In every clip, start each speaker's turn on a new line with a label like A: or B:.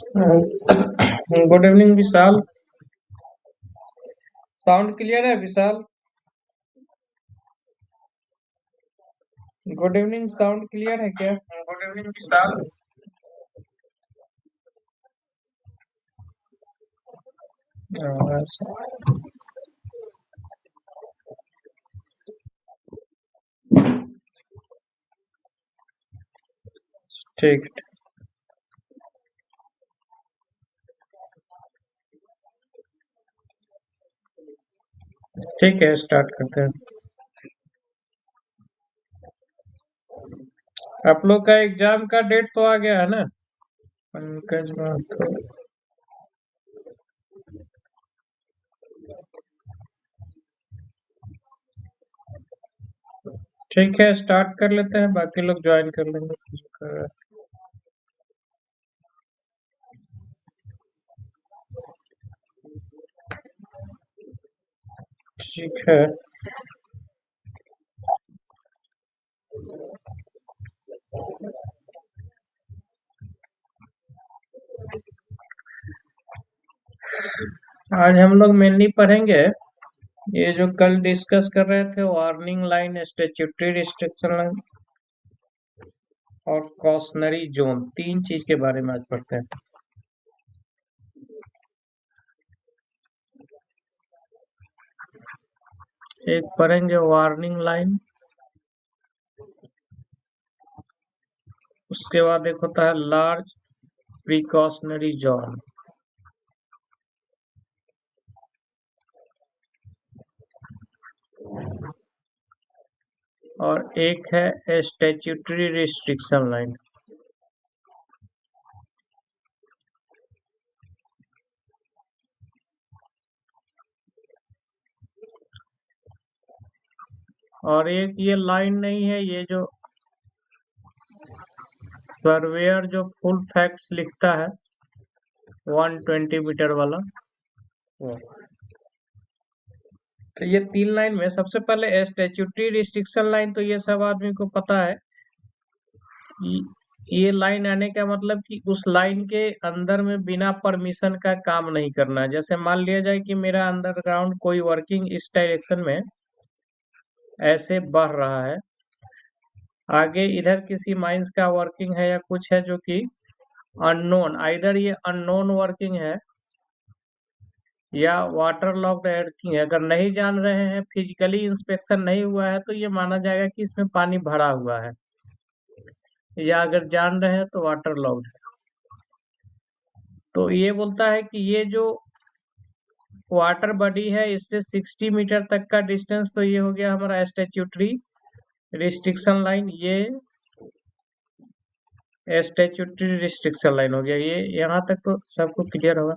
A: Good evening विशाल। Sound clear है विशाल? Good evening, sound clear है क्या?
B: गुड इवनिंग विशाल।
A: अच्छा, ठीक ठीक है, स्टार्ट करते हैं। आप लोग का एग्जाम का डेट तो आ गया है ना? पंकज माथुर। ठीक है, स्टार्ट कर लेते हैं, बाकी लोग ज्वाइन कर लेंगे। ठीक है। आज हम लोग मेनली पढ़ेंगे ये जो कल डिस्कस कर रहे थे, warning line, statutory restriction line और कॉशनरी जोन, तीन चीज के बारे में आज पढ़ते हैं। एक पढ़ेंगे वार्निंग लाइन, उसके बाद एक होता है लार्ज प्रिकॉशनरी जोन, और एक है स्टैट्यूटरी रिस्ट्रिक्शन लाइन। और एक ये लाइन नहीं है, ये जो सर्वेयर जो फुल फैक्ट्स लिखता है 120 मीटर वाला वो। तो ये तीन लाइन में सबसे पहले स्टैट्यूटरी रिस्ट्रिक्शन लाइन, तो ये सब आदमी को पता है। ये लाइन आने का मतलब कि उस लाइन के अंदर में बिना परमिशन का काम नहीं करना है। जैसे मान लिया जाए कि मेरा अंडरग्राउंड कोई वर्किंग इस डायरेक्शन में ऐसे बढ़ रहा है, आगे इधर किसी माइंस का वर्किंग है या कुछ है जो कि अननोन, आइदर ये अननोन वर्किंग है या वाटर लॉक्ड वर्किंग है। अगर नहीं जान रहे हैं, फिजिकली इंस्पेक्शन नहीं हुआ है, तो ये माना जाएगा कि इसमें पानी भरा हुआ है, या अगर जान रहे हैं तो वाटर लॉक्ड है। तो ये बोलता है कि ये जो वाटर बॉडी है इससे 60 मीटर तक का डिस्टेंस, तो ये हो गया हमारा स्टैट्यूटरी रिस्ट्रिक्शन लाइन। ये स्टैट्यूटरी रिस्ट्रिक्शन लाइन हो गया। ये यहाँ तक तो सबको क्लियर होगा।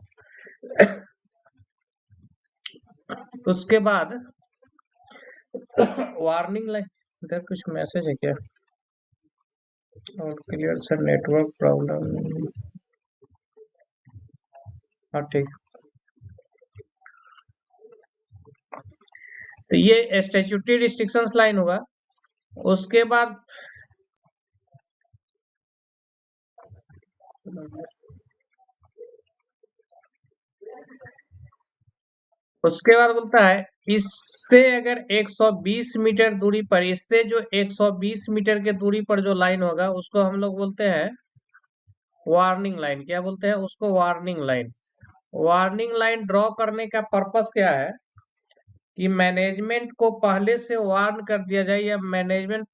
A: उसके बाद वार्निंग लाइन, इधर कुछ मैसेज है क्या? और क्लियर सर, नेटवर्क प्रॉब्लम। हाँ ठीक। तो ये स्टैट्यूटरी रिस्ट्रिक्शंस लाइन होगा। उसके बाद बोलता है इससे अगर 120 मीटर दूरी पर, इससे जो 120 मीटर के दूरी पर जो लाइन होगा उसको हम लोग बोलते हैं वार्निंग लाइन। क्या बोलते हैं उसको? Warning line. Warning line draw करने का पर्पस क्या है कि मैनेजमेंट को पहले से वार्न कर दिया जाए, या मैनेजमेंट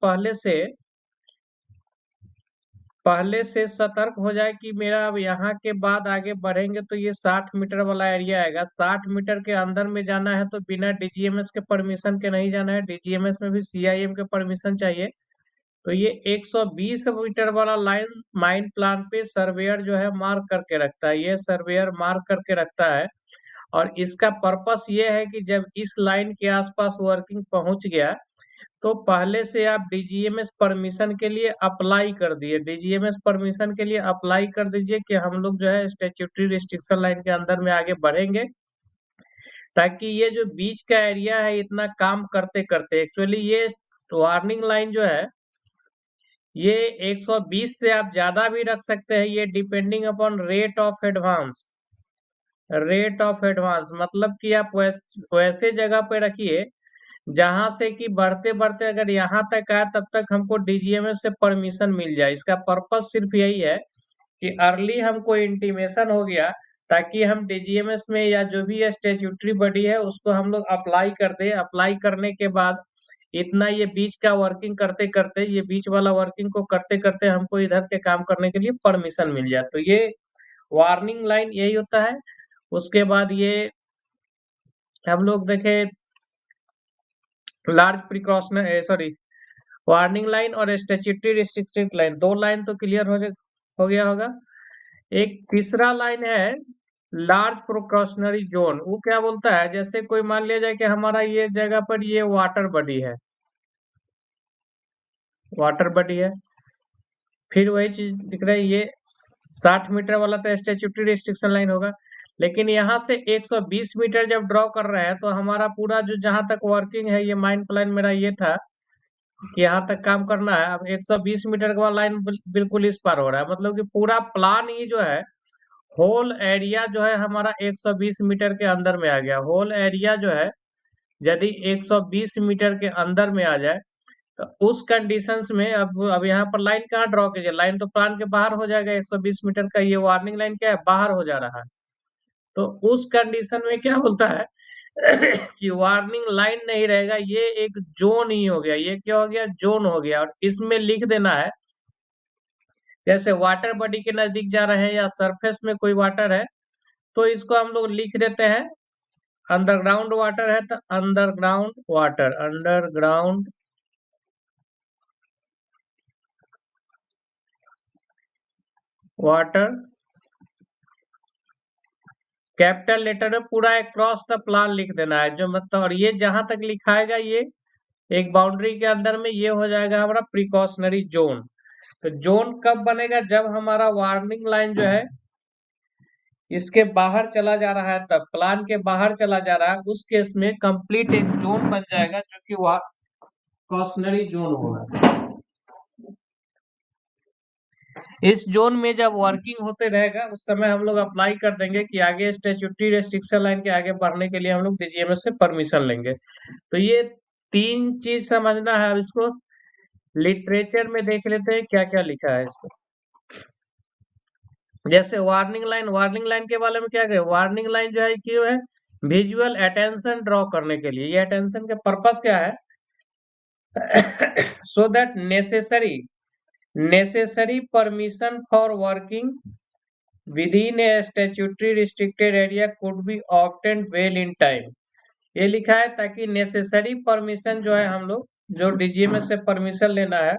A: पहले से सतर्क हो जाए कि मेरा अब यहाँ के बाद आगे बढ़ेंगे तो ये 60 मीटर वाला एरिया आएगा। 60 मीटर के अंदर में जाना है तो बिना डीजीएमएस के परमिशन के नहीं जाना है, डीजीएमएस में भी सीआईएम के परमिशन चाहिए। तो ये 120 मीटर वाला लाइन माइन प्लान पे सर्वेयर जो है मार्क करके रखता है, ये सर्वेयर मार्क करके रखता है। और इसका पर्पस ये है कि जब इस लाइन के आसपास वर्किंग पहुंच गया तो पहले से आप डीजीएमएस परमिशन के लिए अप्लाई कर दिए, डीजीएमएस परमिशन के लिए अप्लाई कर दीजिए कि हम लोग जो है स्टैट्यूटरी रिस्ट्रिक्शन लाइन के अंदर में आगे बढ़ेंगे, ताकि ये जो बीच का एरिया है इतना काम करते करते, एक्चुअली ये वार्निंग लाइन जो है ये 120 से आप ज्यादा भी रख सकते हैं, ये depending upon rate of advance. Rate of advance मतलब कि आप वैसे जगह पे रखिए जहां से कि बढ़ते बढ़ते अगर यहाँ तक आए तब तक हमको डीजीएमएस से परमिशन मिल जाए। इसका पर्पस सिर्फ यही है कि अर्ली हमको इंटीमेशन हो गया, ताकि हम डीजीएमएस में या जो भी स्टेच्यूटरी बॉडी है उसको हम लोग अप्लाई कर दे। अप्लाई करने के बाद इतना ये बीच का वर्किंग करते करते, ये बीच वाला वर्किंग को करते करते हमको इधर के काम करने के लिए परमिशन मिल जाए। तो ये वार्निंग लाइन यही होता है। उसके बाद ये हम लोग देखे large precaution, sorry, warning line और स्टैट्यूटरी रिस्ट्रिक्टेड लाइन, दो लाइन तो क्लियर हो गया होगा। एक तीसरा लाइन है लार्ज प्रिकॉशनरी जोन। वो क्या बोलता है, जैसे कोई मान लिया जाए कि हमारा ये जगह पर ये वाटर बॉडी है, वाटर बॉडी है, फिर वही चीज दिख रहा है, ये 60 मीटर वाला तो स्टैट्यूटरी रिस्ट्रिक्शन लाइन होगा। लेकिन यहाँ से 120 मीटर जब ड्रॉ कर रहे हैं तो हमारा पूरा जो जहां तक वर्किंग है, ये माइंड प्लान मेरा ये था कि यहाँ तक काम करना है। अब 120 मीटर का लाइन बिल्कुल इस पार हो रहा है, मतलब कि पूरा प्लान ही जो है, होल एरिया जो है हमारा 120 मीटर के अंदर में आ गया। होल एरिया जो है यदि 120 मीटर के अंदर में आ जाए तो उस कंडीशंस में अब यहाँ पर लाइन कहाँ ड्रॉ कीजिए, लाइन तो प्लान के बाहर हो जाएगा। 120 मीटर का ये वार्निंग लाइन क्या है, बाहर हो जा रहा है। तो उस कंडीशन में क्या बोलता है कि वार्निंग लाइन नहीं रहेगा, ये एक जोन ही हो गया। ये क्या हो गया, जोन हो गया। और इसमें लिख देना है, जैसे वाटर बॉडी के नजदीक जा रहे हैं या सरफेस में कोई वाटर है तो इसको हम लोग लिख देते हैं, अंडरग्राउंड वाटर है तो underground water, underground water, capital letter में पूरा अक्रॉस द प्लान लिख देना है जो मतलब। और ये जहां तक लिखाएगा ये एक बाउंड्री के अंदर में ये हो जाएगा हमारा प्रिकॉशनरी जोन। तो जोन कब बनेगा, जब हमारा वार्निंग लाइन जो है इसके बाहर चला जा रहा है, तब प्लान के बाहर चला जा रहा है, उस केस में कंप्लीट एक जोन बन जाएगा जो कि कॉशनरी जोन होगा। इस जोन में जब वर्किंग होते रहेगा उस समय हम लोग अप्लाई कर देंगे कि आगे स्टैट्यूटरी रेस्ट्रिक्शन लाइन के आगे बढ़ने के लिए हम लोग डीजीएमएस से परमिशन लेंगे। तो ये तीन चीज समझना है। अब इसको लिटरेचर में देख लेते हैं क्या क्या लिखा है इसको। जैसे वार्निंग लाइन, वार्निंग लाइन के बारे में क्या कहें, वार्निंग लाइन जो है क्यों है, विजुअल अटेंशन ड्रॉ करने के लिए। ये अटेंशन के पर्पस क्या है, so that necessary permission for working within A statutory restricted area could be obtained well in time. ये लिखा है ताकि नेसेसरी परमिशन जो है हम लोग जो डीजीएमएस से परमिशन लेना है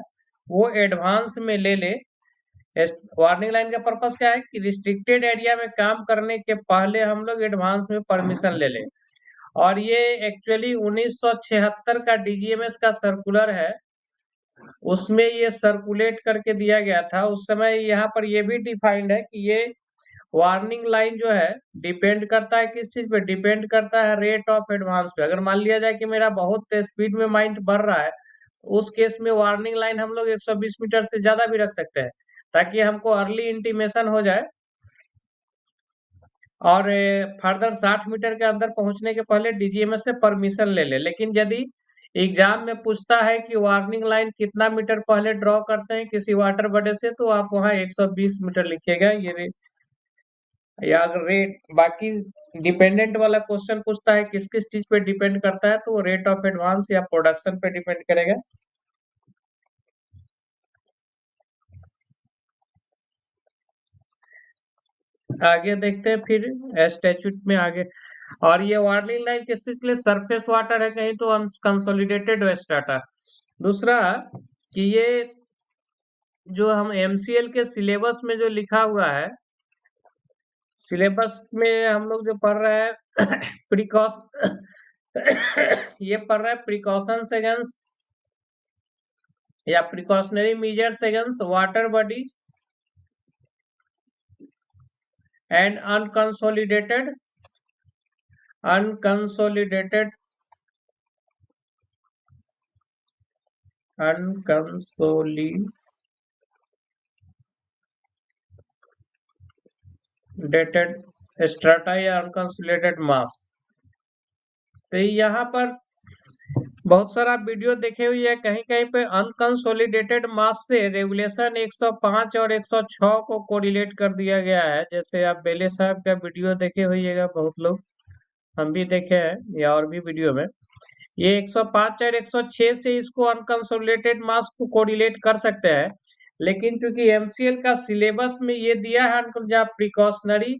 A: वो एडवांस में ले ले। वार्निंग लाइन का पर्पस क्या है कि रिस्ट्रिक्टेड एरिया में काम करने के पहले हम लोग एडवांस में परमिशन ले लें। और ये एक्चुअली 1976 का डीजीएमएस का सर्कुलर है, उसमें ये सर्कुलेट करके दिया गया था। उस समय यहाँ पर ये भी डिफाइंड है कि ये वार्निंग लाइन जो है डिपेंड करता है किस चीज पे, डिपेंड करता है रेट ऑफ एडवांस पे। अगर मान लिया जाए कि मेरा बहुत स्पीड में माइंड बढ़ रहा है तो उस केस में वार्निंग लाइन हम लोग 120 मीटर से ज्यादा भी रख सकते हैं, ताकि हमको अर्ली इंटीमेशन हो जाए और फर्दर 60 मीटर के अंदर पहुंचने के पहले डीजीएमएस से परमिशन ले ले। लेकिन यदि एग्जाम में पूछता है कि वार्निंग लाइन कितना मीटर पहले ड्रॉ करते हैं किसी वाटर बॉडी से, तो आप वहाँ 120 मीटर लिखिएगा। ये या अगर रेट बाकी डिपेंडेंट वाला क्वेश्चन पूछता है किस किस चीज पे डिपेंड करता है, तो वो रेट ऑफ एडवांस या प्रोडक्शन पे डिपेंड करेगा। आगे देखते हैं फिर स्टैट्यूट में आगे। और ये वार्निंग लाइन किस चीज के लिए, सरफेस वाटर है कहीं तो अनकंसोलिडेटेड वेस्ट डाटा। दूसरा कि ये जो हम एमसीएल के सिलेबस में जो लिखा हुआ है, सिलेबस में हम लोग जो पढ़ रहे हैं प्रिकॉस ये पढ़ रहे हैं प्रिकॉशंस अगेंस्ट या precautionary measures against water body and unconsolidated unconsolidated dated strata या अनकंसोलिडेटेड मास। तो यहाँ पर बहुत सारा वीडियो देखे हुई है, कहीं कहीं पे अनकंसोलिडेटेड मास से रेगुलेशन 105 और 106 को कोरिलेट कर दिया गया है। जैसे आप बेले साहब का वीडियो देखे होइएगा, बहुत लोग, हम भी देखे हैं या और भी वीडियो में, ये 105 और 106 से इसको अनकंसोलिडेटेड मास को कोरिलेट कर सकते हैं। लेकिन चूंकि एमसीएल का सिलेबस में ये दिया है जहाँ प्रिकॉशनरी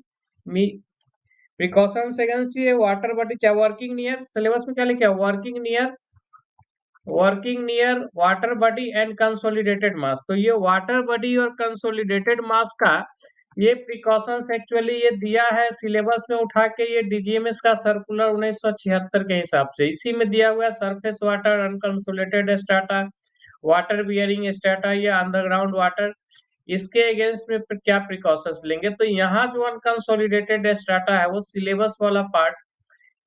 A: प्रिकॉशंस अगेंस्ट ये वाटर बॉडी, चाहे वर्किंग नियर, सिलेबस में क्या लिखा है, working near water body and consolidated mass. तो ये वाटर बॉडी और कंसोलिडेटेड मास का ये प्रिकॉशंस एक्चुअली ये दिया है सिलेबस में उठा के, ये डीजीएमएस का सर्कुलर 1976 के हिसाब से, इसी में दिया हुआ है surface water, unconsolidated strata, water bearing strata या अंडरग्राउंड वाटर, इसके अगेंस्ट में क्या प्रिकॉशंस लेंगे। तो यहाँ जो अनकंसोलिडेटेड स्ट्राटा है वो सिलेबस वाला पार्ट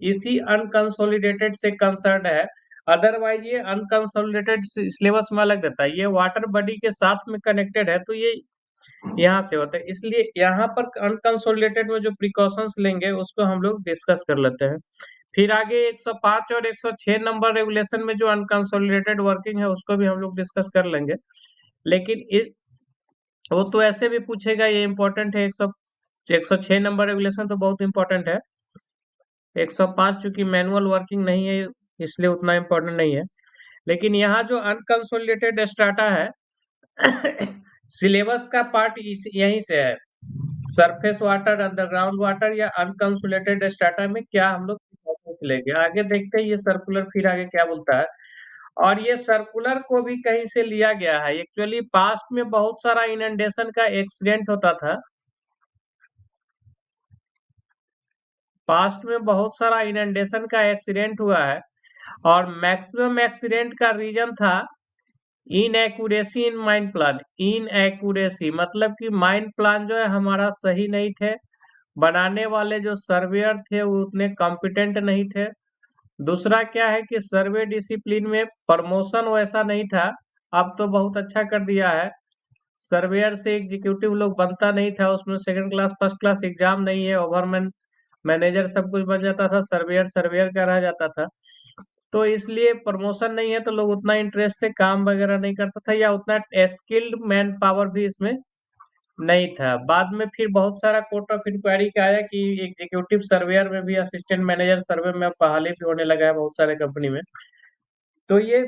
A: इसी अनकंसोलिडेटेड से कंसर्न है। अदरवाइज ये अनकंसोलिडेटेड सिलेबस में अलग रहता है, ये वाटर बॉडी के साथ में कनेक्टेड है, तो ये यहाँ से होता है। इसलिए यहाँ पर अनकंसोलिडेटेड में जो प्रिकॉशंस लेंगे उसको हम लोग डिस्कस कर लेते हैं। फिर आगे 105 और 106 नंबर रेगुलेशन में जो अनकंसोलिडेटेड वर्किंग है उसको भी हम लोग डिस्कस कर लेंगे। लेकिन इस वो तो ऐसे भी पूछेगा, ये इम्पोर्टेंट है। 106 नंबर रेगुलेशन तो बहुत इंपॉर्टेंट है। 105 चूंकि मैनुअल वर्किंग नहीं है इसलिए उतना इम्पोर्टेंट नहीं है। लेकिन यहाँ जो अनकंसोलिडेटेड स्ट्राटा है सिलेबस का पार्ट यहीं से है, सरफेस वाटर, अंडरग्राउंड वाटर या अनकंसोलिडेटेड स्ट्राटा में क्या हम लोग लेंगे। आगे देखते हैं ये सर्कुलर फिर आगे क्या बोलता है। और ये सर्कुलर को भी कहीं से लिया गया है। एक्चुअली पास्ट में बहुत सारा इनंडेशन का एक्सीडेंट होता था, पास्ट में बहुत सारा इनंडेशन का एक्सीडेंट हुआ है, और मैक्सिमम एक्सीडेंट का रीजन था inaccuracy in mine plan. Inaccuracy मतलब कि माइन प्लान जो है हमारा सही नहीं थे, बनाने वाले जो सर्वेयर थे वो उतने कॉम्पिटेंट नहीं थे। दूसरा क्या है कि सर्वे डिसिप्लिन में प्रमोशन वैसा नहीं था, अब तो बहुत अच्छा कर दिया है। सर्वेयर से एग्जीक्यूटिव लोग बनता नहीं था, उसमें second class first class exam नहीं है, ओवरमैन मैनेजर सब कुछ बन जाता था, सर्वेयर सर्वेयर का रह जाता था। तो इसलिए प्रमोशन नहीं है तो लोग उतना इंटरेस्ट से काम वगैरह नहीं करता था, या उतना स्किल्ड मैन पावर भी इसमें नहीं था। बाद में फिर बहुत सारा कोर्ट ऑफ इंक्वायरी का आया कि एग्जीक्यूटिव सर्वेयर में भी, असिस्टेंट मैनेजर सर्वे में अब बहाली भी होने लगा है बहुत सारे कंपनी में। तो ये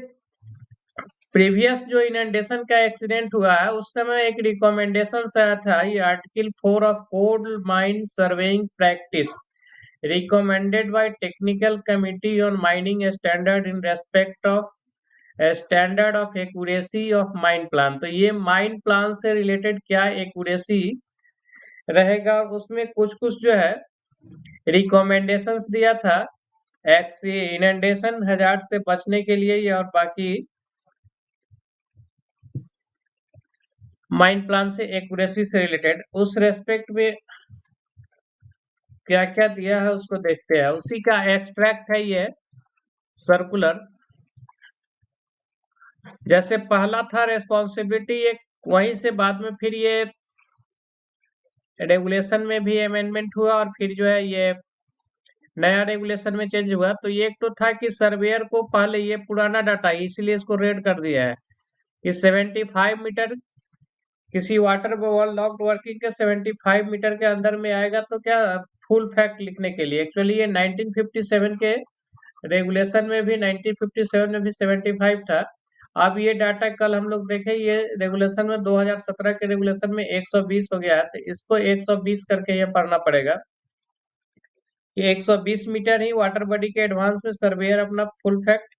A: प्रीवियस जो इनंडेशन का एक्सीडेंट हुआ है उस समय एक रिकमेंडेशन आया था, ये article 4 of coal mine surveying practice recommended by technical committee on mining standard in respect of standard of accuracy of mine plan. तो ये माइन प्लान से रिलेटेड क्या एक्यूरेसी रहेगा, उसमें कुछ कुछ जो है रिकमेंडेशंस दिया था इनंडेशन हजार्ड से बचने के लिए, और बाकी माइन प्लान से एक्यूरेसी से रिलेटेड उस रेस्पेक्ट में क्या क्या दिया है उसको देखते हैं। उसी का एक्सट्रैक्ट है ये सर्कुलर। जैसे पहला था रेस्पॉन्सिबिलिटी, एक वहीं से बाद में फिर ये रेगुलेशन में भी अमेंडमेंट हुआ और फिर जो है ये नया रेगुलेशन में चेंज हुआ। तो ये एक तो था कि सर्वेयर को पहले ये पुराना डाटा इसलिए इसको रेड कर दिया है कि 75 मीटर किसी वाटर लॉक्ड वर्किंग के 75 मीटर के अंदर में आएगा तो क्या फुल फैक्ट लिखने के लिए। एक्चुअली ये 1957 के रेगुलेशन में भी, 1957 में भी 75 था। अब ये डाटा कल हम लोग देखे, ये रेगुलेशन में 2017 के रेगुलेशन में 120 हो गया है, तो इसको 120 करके ये पढ़ना पड़ेगा कि 120 मीटर ही वाटर बॉडी के एडवांस में सर्वेयर अपना फुल फैक्ट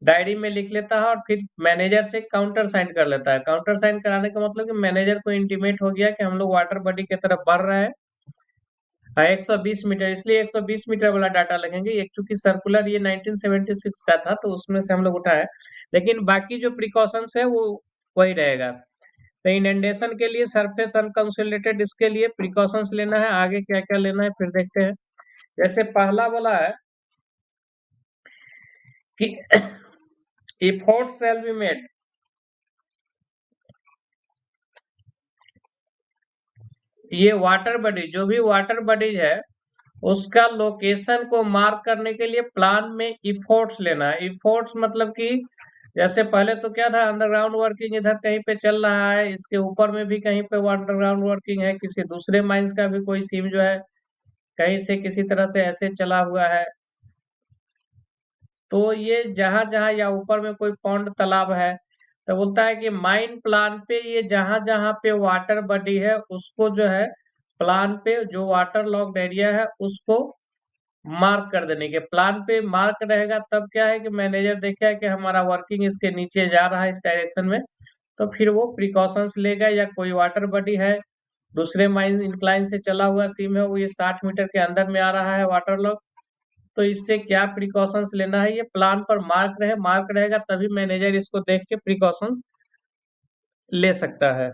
A: डायरी में लिख लेता है और फिर मैनेजर से काउंटर साइन कर लेता है। काउंटर साइन कराने का मतलब कि मैनेजर को इंटीमेट हो गया कि हम लोग वाटर बॉडी की तरफ बढ़ रहे हैं। 120 मीटर, इसलिए 120 मीटर वाला डाटा लगेंगे। एक चूंकि सर्कुलर ये 1976 का था तो उसमें से हम लोग उठाए, लेकिन बाकी जो प्रिकॉशंस है वो वही रहेगा। तो इनंडेशन के लिए सरफेस अनकंसोलिडेटेड, इसके लिए प्रिकॉशंस लेना है, आगे क्या क्या लेना है फिर देखते हैं। जैसे पहला वाला है कि एफर्ट शैल बी मेड, ये वाटर बॉडी, जो भी वाटर बॉडीज है उसका लोकेशन को मार्क करने के लिए प्लान में इफोर्ट्स लेना है। इफोर्ट्स मतलब कि जैसे पहले तो क्या था, अंडरग्राउंड वर्किंग इधर कहीं पे चल रहा है, इसके ऊपर में भी कहीं पे अंडरग्राउंड वर्किंग है, किसी दूसरे माइंस का भी कोई सीम जो है कहीं से किसी तरह से ऐसे चला हुआ है। तो ये जहां जहां या ऊपर में कोई पौंड तालाब है, तो बोलता है कि माइन प्लान पे ये जहां जहां पे वाटर बॉडी है उसको जो है प्लान पे जो वाटर लॉक्ड एरिया है उसको मार्क कर देने के। प्लान पे मार्क रहेगा तब क्या है कि मैनेजर देखा है कि हमारा वर्किंग इसके नीचे जा रहा है इस डायरेक्शन में, तो फिर वो प्रिकॉशंस लेगा। या कोई वाटर बॉडी है दूसरे माइन इंक्लाइन से चला हुआ सीम है, वो ये 60 मीटर के अंदर में आ रहा है वाटर लॉक, तो इससे क्या प्रिकॉशंस लेना है ये प्लान पर मार्क रहेगा तभी मैनेजर इसको देख के प्रिकॉशंस ले सकता है।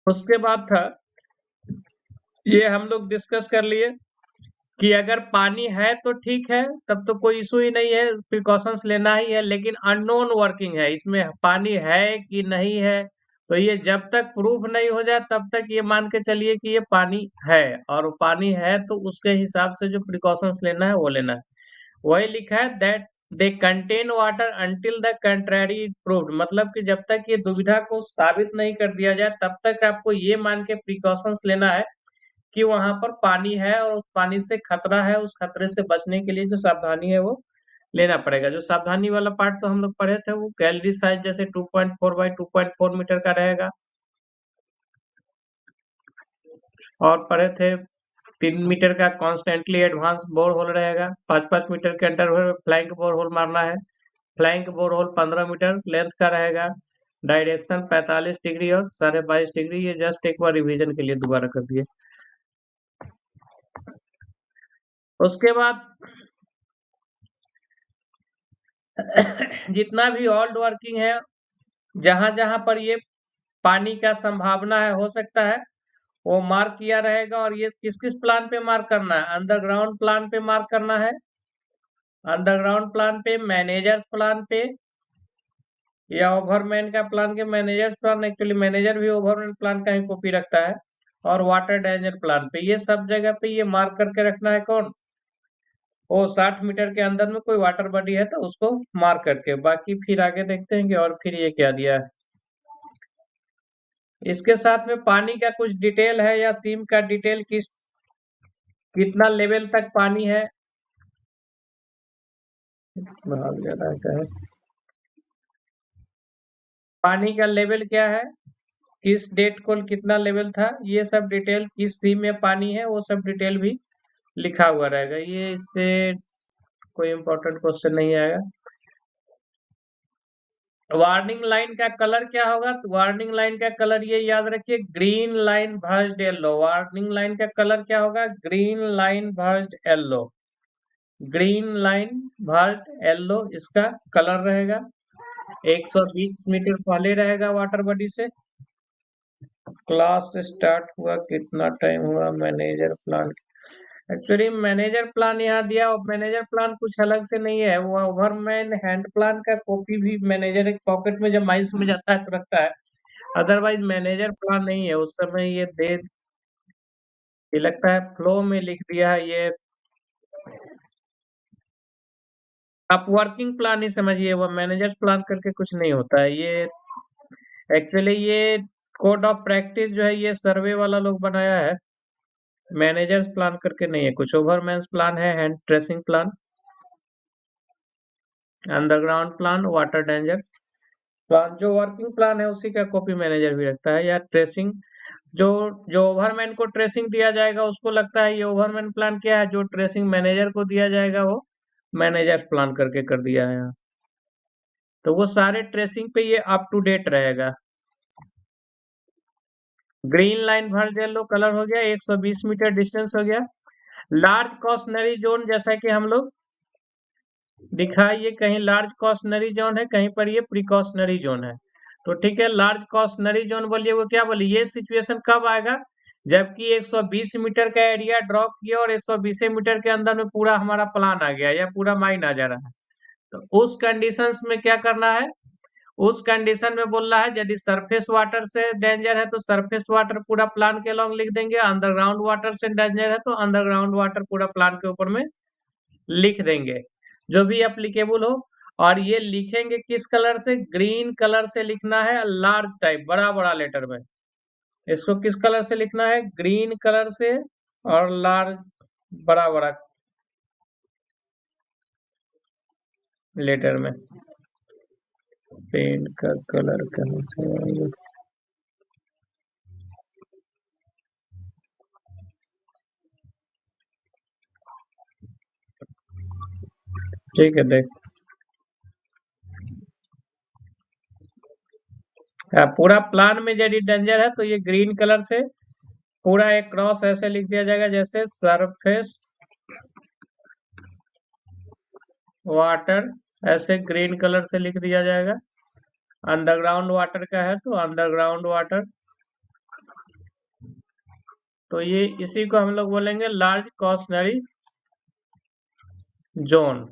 A: उसके बाद था, ये हम लोग डिस्कस कर लिए कि अगर पानी है तो ठीक है, तब तो कोई इशू ही नहीं है, प्रिकॉशंस लेना ही है। लेकिन अननोन वर्किंग है, इसमें पानी है कि नहीं है, तो ये जब तक प्रूफ नहीं हो जाए तब तक ये मान के चलिए कि ये पानी है, और पानी है तो उसके हिसाब से जो प्रिकॉशंस लेना है वो लेना है। वही लिखा है that they contain water until the contrary proved, मतलब कि जब तक ये दुविधा को साबित नहीं कर दिया जाए तब तक आपको ये मान के प्रिकॉशंस लेना है कि वहां पर पानी है और उस पानी से खतरा है, उस खतरे से बचने के लिए जो सावधानी है वो लेना पड़ेगा। जो सावधानी वाला पार्ट तो हम लोग पढ़े थे, वो गैलरी साइज जैसे 2.4 बाई 2.4 मीटर का रहेगा, और पढ़े थे 3 मीटर का कॉन्स्टेंटली एडवांस बोर होल रहेगा, 5-5 मीटर के इंटरवल में फ्लैंक बोर होल मारना है। Flank bore hole 15 metre length का रहेगा, डायरेक्शन 45 डिग्री और 22.5 डिग्री। ये जस्ट एक बार रिवीजन के लिए दोबारा कर दिए। उसके बाद जितना भी ओल्ड वर्किंग है, जहां जहां पर ये पानी का संभावना है हो सकता है, वो मार्क किया रहेगा। और ये किस किस प्लान पे मार्क करना है? अंडरग्राउंड प्लान पे मार्क करना है, अंडरग्राउंड प्लान पे, मैनेजर्स प्लान पे, या ओवरमैन का प्लान के मैनेजर्स प्लान, एक्चुअली मैनेजर भी ओवरमैन प्लान का ही कॉपी रखता है, और वाटर डेंजर प्लान पे। ये सब जगह पे ये मार्क करके रखना है कौन? वो 60 मीटर के अंदर में कोई वाटर बॉडी है तो उसको मार्क करके। बाकी फिर आगे देखते हैं कि और फिर ये क्या दिया है। इसके साथ में पानी का कुछ डिटेल है, या सीम का डिटेल, कितना लेवल तक पानी है। बहुत ज्यादा है। पानी का लेवल क्या है, किस डेट को कितना लेवल था, ये सब डिटेल, किस सी में पानी है वो सब डिटेल भी लिखा हुआ रहेगा। ये इससे कोई इम्पोर्टेंट क्वेश्चन नहीं आएगा। वार्निंग लाइन का कलर क्या होगा? तो वार्निंग लाइन का कलर ये याद रखिए, green line verged yellow. Warning line का कलर क्या होगा? Green line verged yellow. Green line verged yellow इसका कलर रहेगा। 120 मीटर पहले रहेगा वाटर बॉडी से। क्लास स्टार्ट हुआ कितना टाइम हुआ? Manager plan, actually manager plan यहाँ दिया, और मैनेजर प्लान कुछ अलग से नहीं है, वो ओवरमैन हैंड प्लान का कॉपी भी मैनेजर एक पॉकेट में जब माइंस में जाता है तो रखता है, अदरवाइज मैनेजर प्लान नहीं है। उस समय ये लगता है फ्लो में लिख दिया है ये। आप वर्किंग प्लान ही समझिए, वो मैनेजर प्लान करके कुछ नहीं होता है। ये एक्चुअली ये कोड ऑफ प्रैक्टिस जो है ये सर्वे वाला लोग बनाया है, मैनेजर्स प्लान करके नहीं है कुछ। ओवरमैन्स प्लान है, hand tracing plan, underground plan, water danger plan. जो वर्किंग प्लान है उसी का कॉपी मैनेजर भी रखता है। या ट्रेसिंग, जो जो ओवरमैन को ट्रेसिंग दिया जाएगा उसको लगता है ये ओवरमैन प्लान क्या है, जो ट्रेसिंग मैनेजर को दिया जाएगा वो मैनेजर प्लान करके कर दिया है यहाँ। तो वो सारे ट्रेसिंग पे ये अप टू डेट रहेगा। ग्रीन लाइन भर येलो कलर हो गया, 120 मीटर डिस्टेंस हो गया। लार्ज कॉस्टनरी जोन, जैसा कि हम लोग दिखाइए, कहीं लार्ज कॉस्टनरी जोन है, कहीं पर ये प्रिकॉशनरी जोन है। तो ठीक है, लार्ज कॉस्टनरी जोन बोलिए, वो क्या बोलिए, ये सिचुएशन कब आएगा? जबकि 120 मीटर का एरिया ड्रॉ किया और 120 मीटर के अंदर में पूरा हमारा प्लान आ गया या पूरा माइन आ जा रहा है, तो उस कंडीशंस में क्या करना है? उस कंडीशन में बोल रहा है यदि सरफेस वाटर से डेंजर है तो सरफेस वाटर पूरा प्लान के अलॉन्ग लिख देंगे, अंडरग्राउंड वाटर से डेंजर है तो अंडरग्राउंड वाटर पूरा प्लान के ऊपर में लिख देंगे, जो भी एप्लीकेबल हो। और ये लिखेंगे किस कलर से? ग्रीन कलर से लिखना है, लार्ज टाइप, बड़ा बड़ा लेटर में। इसको किस कलर से लिखना है? ग्रीन कलर से, और लार्ज, बड़ा बड़ा लेटर में। पेन का कलर कहाँ से आएगा? ठीक है, देख। पूरा प्लान में यदि डेंजर है तो ये ग्रीन कलर से पूरा एक क्रॉस ऐसे लिख दिया जाएगा, जैसे सरफेस वाटर, ऐसे ग्रीन कलर से लिख दिया जाएगा। अंडरग्राउंड वाटर का है तो अंडरग्राउंड वाटर, तो ये इसी को हम लोग बोलेंगे लार्ज कॉशनरी जोन।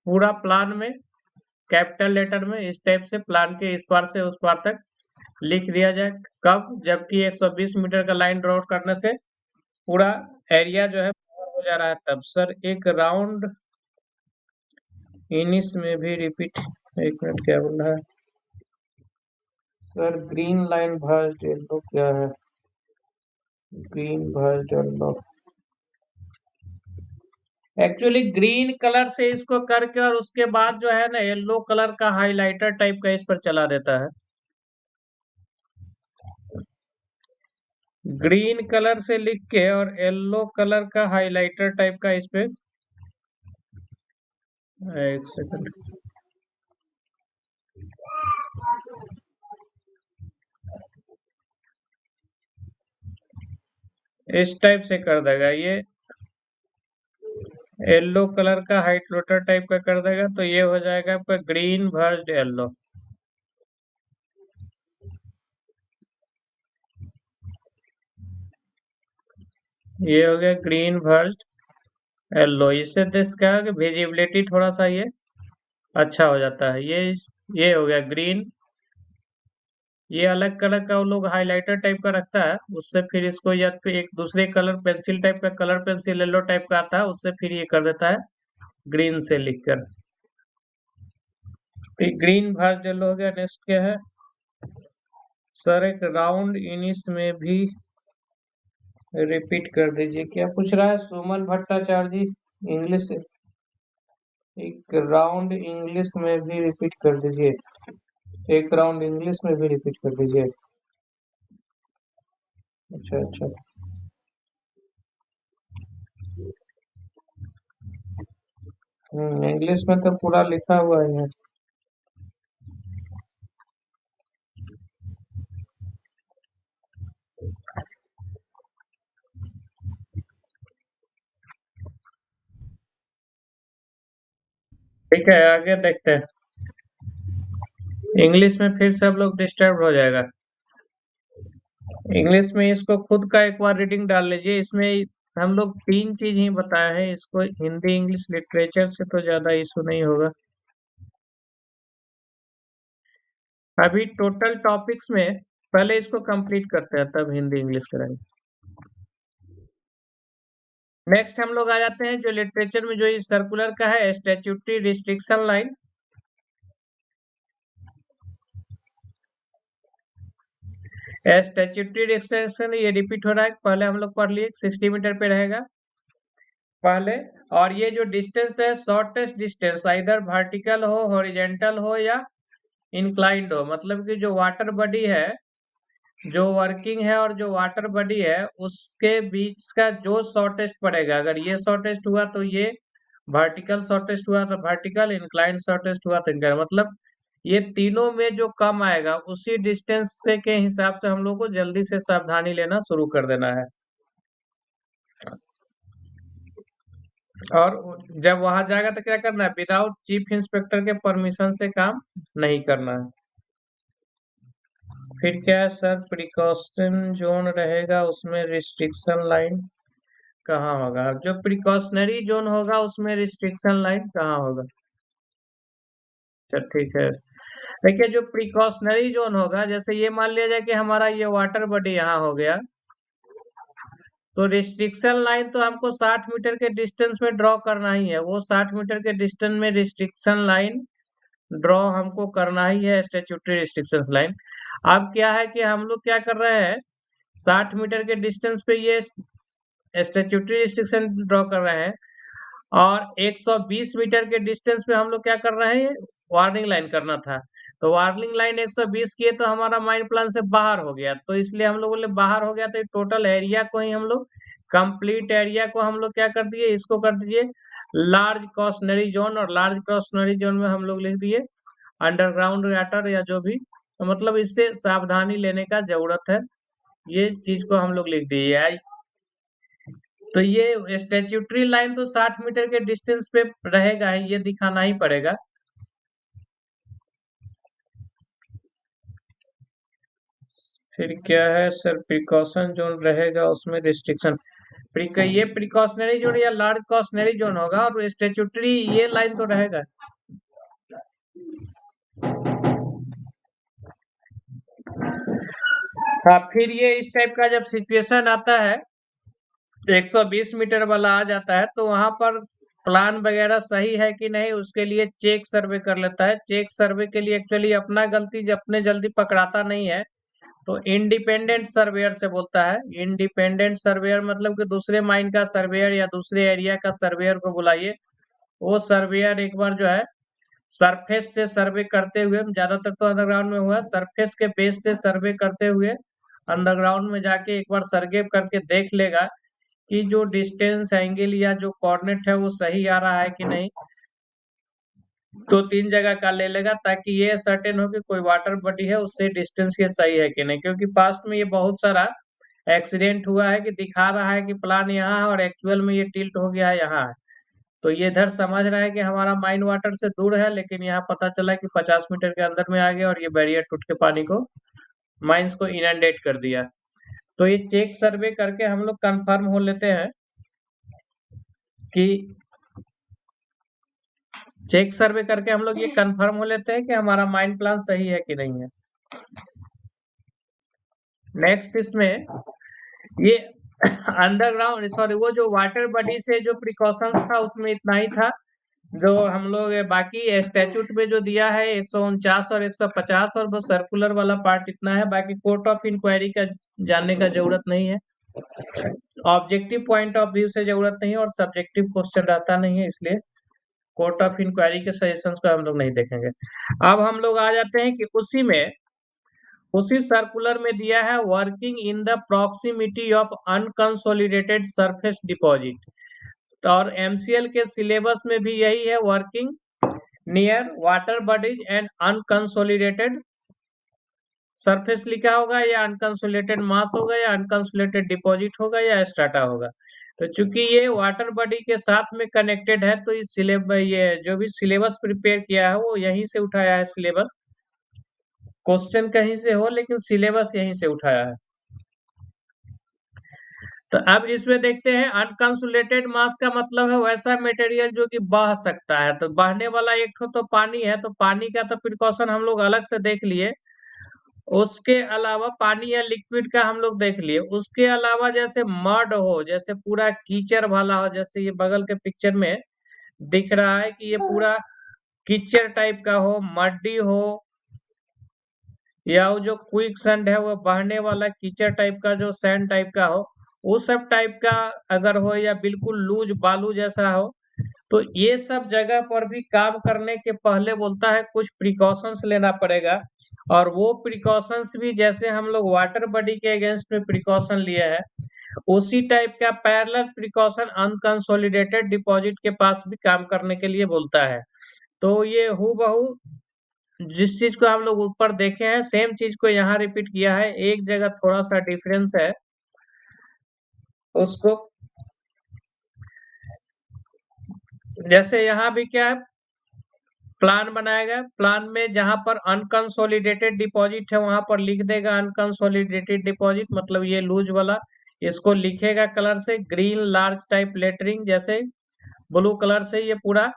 A: पूरा प्लान में कैपिटल लेटर में इस टाइप से प्लान के इस पार से उस पार तक लिख दिया जाए। कब? जबकि 120 मीटर का लाइन ड्रॉ करने से पूरा एरिया जो है हो जा रहा है तब। सर एक राउंड इनिस में भी रिपीट, एक मिनट, क्या बोल रहा है sir? Green line verge yellow क्या है? Green verge yellow, actually green colour से इसको करके और उसके बाद जो है ना येलो कलर का हाइलाइटर टाइप का इस पर चला देता है। ग्रीन कलर से लिख के और येलो कलर का हाइलाइटर टाइप का इस पे, एक सेकंड, इस टाइप से कर देगा। ये येलो कलर का हाइलाइटर टाइप का कर देगा तो ये हो जाएगा आपका ग्रीन भर्ज येलो। ये हो गया ग्रीन भर्ज येलो। इससे देख क्या है कि विजिबिलिटी थोड़ा सा ये अच्छा हो जाता है। ये हो गया ग्रीन। ये अलग कलर का वो लोग हाइलाइटर टाइप का रखता है, उससे फिर इसको या फिर एक दूसरे कलर पेंसिल टाइप का, कलर पेंसिल येलो टाइप का आता है, उससे फिर ये कर देता है ग्रीन से लिखकर। फिर ग्रीन भर्ज येलो हो गया। नेक्स्ट क्या है सर? एक राउंड इनिस में भी रिपीट कर दीजिए। क्या पूछ रहा है सुमन भट्टाचार्य जी? इंग्लिश, एक राउंड इंग्लिश में भी रिपीट कर दीजिए। एक राउंड इंग्लिश में भी रिपीट कर दीजिए। अच्छा अच्छा, इंग्लिश में तो पूरा लिखा हुआ है। ठीक है, आगे देखते हैं। इंग्लिश में फिर सब लोग डिस्टर्ब हो जाएगा। इंग्लिश में इसको खुद का एक बार रीडिंग डाल लीजिए। इसमें हम लोग 3 चीज ही बताए हैं। इसको हिंदी इंग्लिश लिटरेचर से तो ज्यादा इशू नहीं होगा। अभी टोटल टॉपिक्स में पहले इसको कंप्लीट करते हैं, तब हिंदी इंग्लिश करेंगे। नेक्स्ट हम लोग आ जाते हैं जो लिटरेचर में जो इस सर्कुलर का है, statutory restriction line. Statutory restriction ये रिपीट हो रहा है, पहले हम लोग पढ़ लिए 60 मीटर पे रहेगा पहले। और ये जो डिस्टेंस है, शॉर्टेस्ट डिस्टेंस इधर वर्टिकल हो, हॉरिजेंटल हो या इंक्लाइंड हो, मतलब कि जो वाटर बॉडी है, जो वर्किंग है और जो वाटर बॉडी है, उसके बीच का जो शॉर्टेस्ट पड़ेगा, अगर ये शॉर्टेस्ट हुआ तो ये वर्टिकल, शॉर्टेस्ट हुआ तो वर्टिकल, इंक्लाइंड शॉर्टेस्ट हुआ तो इंक्लाइंड, मतलब ये तीनों में जो कम आएगा उसी डिस्टेंस से के हिसाब से हम लोग को जल्दी से सावधानी लेना शुरू कर देना है। और जब वहां जाएगा तो क्या करना है? विदाउट चीफ इंस्पेक्टर के परमिशन से काम नहीं करना है। फिर क्या है सर? प्रिकॉशन जोन रहेगा, उसमें रिस्ट्रिक्शन लाइन कहाँ होगा? जो प्रिकॉशनरी जोन होगा उसमें रिस्ट्रिक्शन लाइन कहाँ होगा? अच्छा ठीक है। देखिए जो प्रिकॉशनरी जोन होगा, जैसे ये मान लिया जाए कि हमारा ये वाटर बॉडी यहाँ हो गया, तो रिस्ट्रिक्शन लाइन तो हमको 60 मीटर के डिस्टेंस में ड्रॉ करना ही है। वो 60 मीटर के डिस्टेंस में रिस्ट्रिक्शन लाइन ड्रॉ हमको करना ही है, स्टैट्यूटरी रिस्ट्रिक्शन लाइन। अब क्या है कि हम लोग क्या कर रहे हैं, 60 मीटर के डिस्टेंस पे ये स्टैट्यूटरी रिस्ट्रिक्शन ड्रॉ कर रहे हैं, और 120 मीटर के डिस्टेंस पे हम लोग क्या कर रहे हैं, वार्निंग लाइन करना था। तो वार्निंग लाइन 120 किए तो हमारा माइन प्लान से बाहर हो गया, तो इसलिए हम लोग बोले बाहर हो गया, तो टोटल एरिया को ही हम लोग, कंप्लीट एरिया को हम लोग क्या कर दिए, इसको कर दीजिए लार्ज कॉशनरी जोन, और लार्ज कॉशनरी जोन में हम लोग लिख दिए अंडरग्राउंड वाटर या जो भी। तो मतलब इससे सावधानी लेने का जरूरत है, ये चीज को हम लोग लिख दिए। तो ये स्टैट्यूटरी लाइन तो 60 मीटर के डिस्टेंस पे रहेगा ही, ये दिखाना ही पड़ेगा। फिर क्या है सर, प्रिकॉशन जोन रहेगा उसमें रिस्ट्रिक्शन, ये प्रिकॉशनरी जोन या लार्ज कॉशनरी जोन होगा, और स्टैट्यूटरी ये लाइन तो रहेगा। हाँ, फिर ये इस टाइप का जब सिचुएशन आता है, 120 मीटर वाला आ जाता है, तो वहां पर प्लान वगैरह सही है कि नहीं, उसके लिए चेक सर्वे कर लेता है। चेक सर्वे के लिए एक्चुअली अपना गलती अपने जल्दी पकड़ाता नहीं है, तो इंडिपेंडेंट सर्वेयर से बोलता है। इंडिपेंडेंट सर्वेयर मतलब कि दूसरे माइन का सर्वेयर या दूसरे एरिया का सर्वेयर को बुलाइए। वो सर्वेयर एक बार जो है सरफेस से सर्वे करते हुए, ज्यादातर तो अंडरग्राउंड में हुआ, सरफेस के बेस से सर्वे करते हुए अंडरग्राउंड में जाके एक बार सर्वे करके देख लेगा कि जो डिस्टेंस एंगल या जो कोऑर्डिनेट है वो सही आ रहा है कि नहीं। तो 3 जगह का ले लेगा, ताकि ये सर्टेन हो कि कोई वाटर बॉडी है उससे डिस्टेंस ये सही है कि नहीं, क्योंकि पास्ट में ये बहुत सारा एक्सीडेंट हुआ है कि दिखा रहा है कि प्लान यहाँ है और एक्चुअल में ये टिल्ट हो गया है यहाँ है। तो ये इधर समझ रहा है कि हमारा माइन वाटर से दूर है, लेकिन यहाँ पता चला कि 50 मीटर के अंदर में आ गया, और ये बैरियर टूट के पानी को, माइंस को इनंडेट कर दिया। तो ये चेक सर्वे करके हम लोग कंफर्म हो लेते हैं कि, चेक सर्वे करके हम लोग ये कंफर्म हो लेते हैं कि हमारा माइन प्लान सही है कि नहीं है। नेक्स्ट इसमें ये अंडरग्राउंड, सॉरी, वो जो वाटर बॉडी से जो प्रिकॉशंस था उसमें इतना ही था। जो हम लोग बाकी स्टैट्यूट में जो दिया है 149 और 150, और वो सर्कुलर वाला पार्ट इतना है, बाकी कोर्ट ऑफ इंक्वायरी का जानने का जरूरत नहीं है। ऑब्जेक्टिव पॉइंट ऑफ व्यू से जरूरत नहीं है, और सब्जेक्टिव क्वेश्चन रहता नहीं है, इसलिए कोर्ट ऑफ इंक्वायरी के सजेशंस को हम लोग नहीं देखेंगे। अब हम लोग आ जाते हैं कि उसी सर्कुलर में दिया है working in the proximity of unconsolidated surface deposit. और एमसीएल के सिलेबस में भी यही है, working near water bodies and unconsolidated surface लिखा होगा, या अनकंसोलिडेटेड मास होगा, या अनकंसोलिडेटेड डिपॉजिट होगा, या स्ट्राटा होगा। तो चूंकि ये वाटर बॉडी के साथ में कनेक्टेड है, तो इस ये जो भी सिलेबस प्रिपेयर किया है वो यहीं से उठाया है सिलेबस। क्वेश्चन कहीं से हो, लेकिन सिलेबस यहीं से उठाया है। तो अब इसमें देखते हैं, अनकंसोलिडेटेड मास का मतलब है वैसा मटेरियल जो कि बह सकता है। तो बहने वाला एक तो पानी है, तो पानी का तो प्रिकॉशन हम लोग अलग से देख लिए। उसके अलावा पानी या लिक्विड का हम लोग देख लिए। उसके अलावा जैसे मड हो, जैसे पूरा कीचड़ वाला हो, जैसे ये बगल के पिक्चर में दिख रहा है कि ये पूरा कीचड़ टाइप का हो, मड्डी हो, या वो जो क्विक सैंड है वो बहने वाला कीचड़ टाइप का, जो सैंड टाइप का हो, वो सब टाइप का अगर हो, या बिल्कुल लूज बालू जैसा हो, तो ये सब जगह पर भी काम करने के पहले बोलता है कुछ प्रिकॉशंस लेना पड़ेगा। और वो प्रिकॉशंस भी जैसे हम लोग वाटर बॉडी के अगेंस्ट में प्रिकॉशन लिए हैं, उसी टाइप का पैरेलल प्रिकॉशन अनकंसोलिडेटेड डिपॉजिट के पास भी काम करने के लिए बोलता है। तो ये हूबहू जिस चीज को हम लोग ऊपर देखे हैं, सेम चीज को यहाँ रिपीट किया है, एक जगह थोड़ा सा डिफरेंस है उसको। जैसे यहाँ भी क्या है, प्लान बनाएगा, प्लान में जहां पर अनकंसोलिडेटेड डिपॉजिट है वहां पर लिख देगा अनकंसोलिडेटेड डिपॉजिट, मतलब ये लूज वाला। इसको लिखेगा कलर से ग्रीन लार्ज टाइप लेटरिंग, जैसे ब्लू कलर से ये पूरा